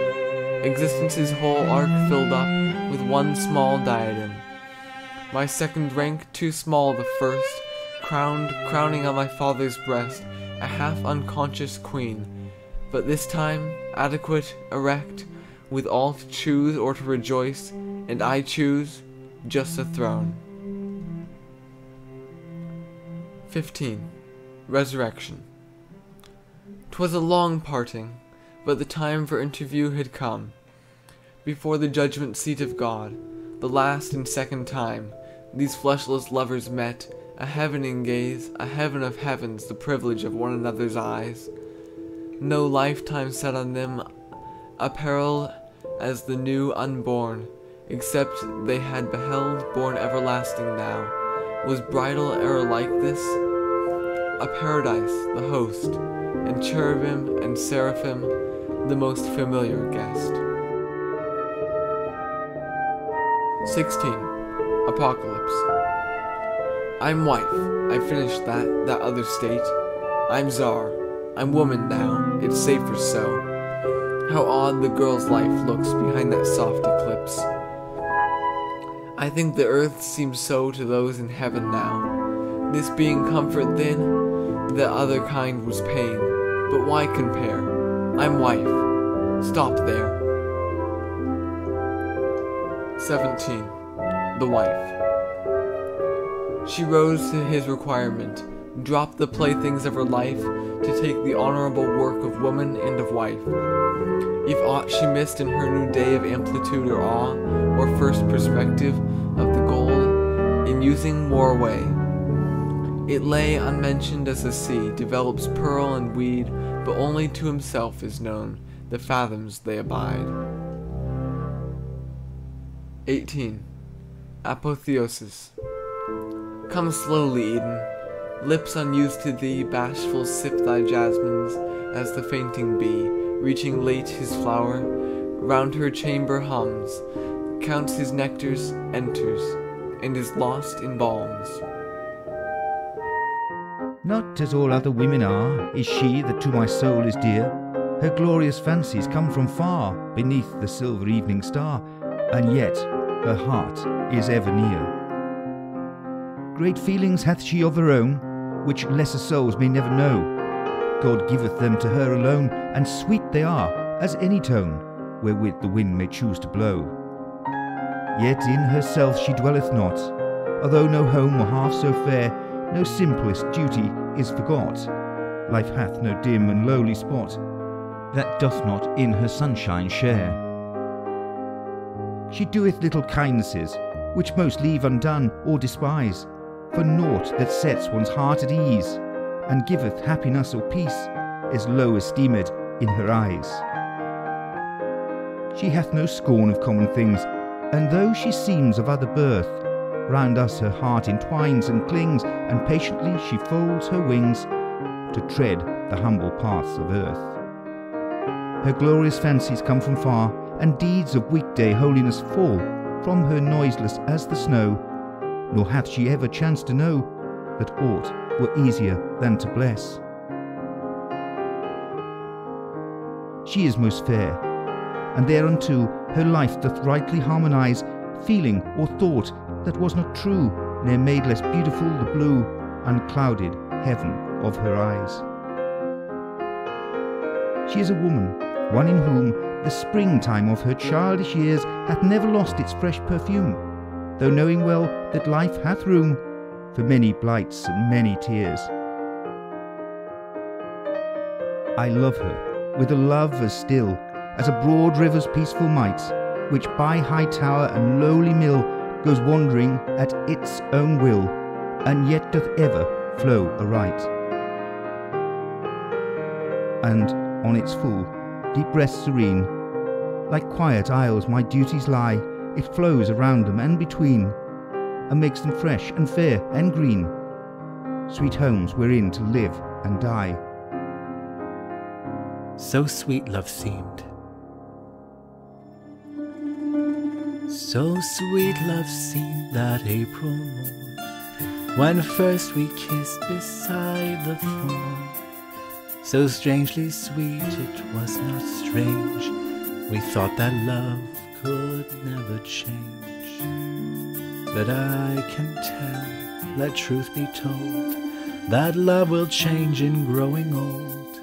existence's whole arc filled up with one small diadem. My second rank too small the first, crowning on my father's breast a half unconscious queen, but this time adequate, erect, with all to choose or to rejoice, and I choose just a throne. 15. Resurrection. 'Twas a long parting, but the time for interview had come. Before the judgment seat of God, the last and second time, these fleshless lovers met, a heaven in gaze, a heaven of heavens, the privilege of one another's eyes. No lifetime set on them apparel as the new unborn, except they had beheld born everlasting now. Was bridal e'er like this? A paradise, the host, and cherubim and seraphim, the most familiar guest. 16. Apocalypse. I'm wife, I finished that other state. I'm czar, I'm woman now, it's safer so. How odd the girl's life looks behind that soft eclipse. I think the earth seems so to those in heaven now. This being comfort then, the other kind was pain. But why compare? I'm wife. Stop there. 17. The wife. She rose to his requirement, dropped the playthings of her life to take the honorable work of woman and of wife. If aught she missed in her new day of amplitude or awe, or first perspective of the gold, in using more away. It lay unmentioned as the sea develops pearl and weed, but only to himself is known the fathoms they abide. 18. Apotheosis. Come slowly, Eden. Lips unused to thee, bashful, sip thy jasmines, as the fainting bee, reaching late his flower, round her chamber hums, counts his nectars, enters, and is lost in balms. Not as all other women are, is she that to my soul is dear. Her glorious fancies come from far, beneath the silver evening star, and yet her heart is ever near. Great feelings hath she of her own, which lesser souls may never know. God giveth them to her alone, and sweet they are as any tone, wherewith the wind may choose to blow. Yet in herself she dwelleth not, although no home were half so fair, no simplest duty is forgot. Life hath no dim and lowly spot that doth not in her sunshine share. She doeth little kindnesses, which most leave undone or despise, for naught that sets one's heart at ease, and giveth happiness or peace, is low esteemed in her eyes. She hath no scorn of common things, and though she seems of other birth, round us her heart entwines and clings, and patiently she folds her wings to tread the humble paths of earth. Her glorious fancies come from far, and deeds of weekday holiness fall from her noiseless as the snow, nor hath she ever chanced to know that aught were easier than to bless. She is most fair, and thereunto her life doth rightly harmonise, feeling or thought that was not true, ne'er made less beautiful the blue, unclouded heaven of her eyes. She is a woman, one in whom the springtime of her childish years hath never lost its fresh perfume, though knowing well that life hath room for many blights and many tears. I love her with a love as still as a broad river's peaceful might, which by high tower and lowly mill goes wandering at its own will, and yet doth ever flow aright. And on its full, deep rest serene, like quiet isles my duties lie, it flows around them and between, and makes them fresh and fair and green, sweet homes wherein to live and die. So sweet love seemed. So sweet love seemed that April morn, when first we kissed beside the thorn. So strangely sweet it was not strange, we thought that love could never change. But I can tell, let truth be told, that love will change in growing old,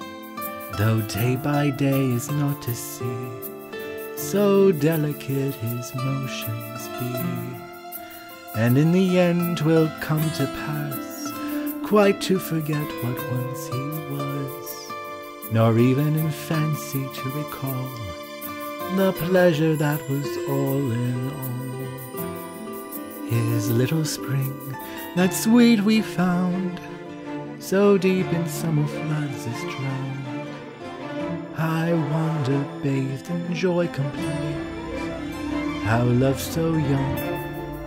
though day by day is not to see, so delicate his motions be. And in the end will come to pass, quite to forget what once he was, nor even in fancy to recall the pleasure that was all in all. His little spring, that sweet we found, so deep in summer floods is drowned. I wander bathed in joy complete, how love so young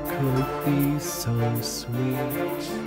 could be so sweet.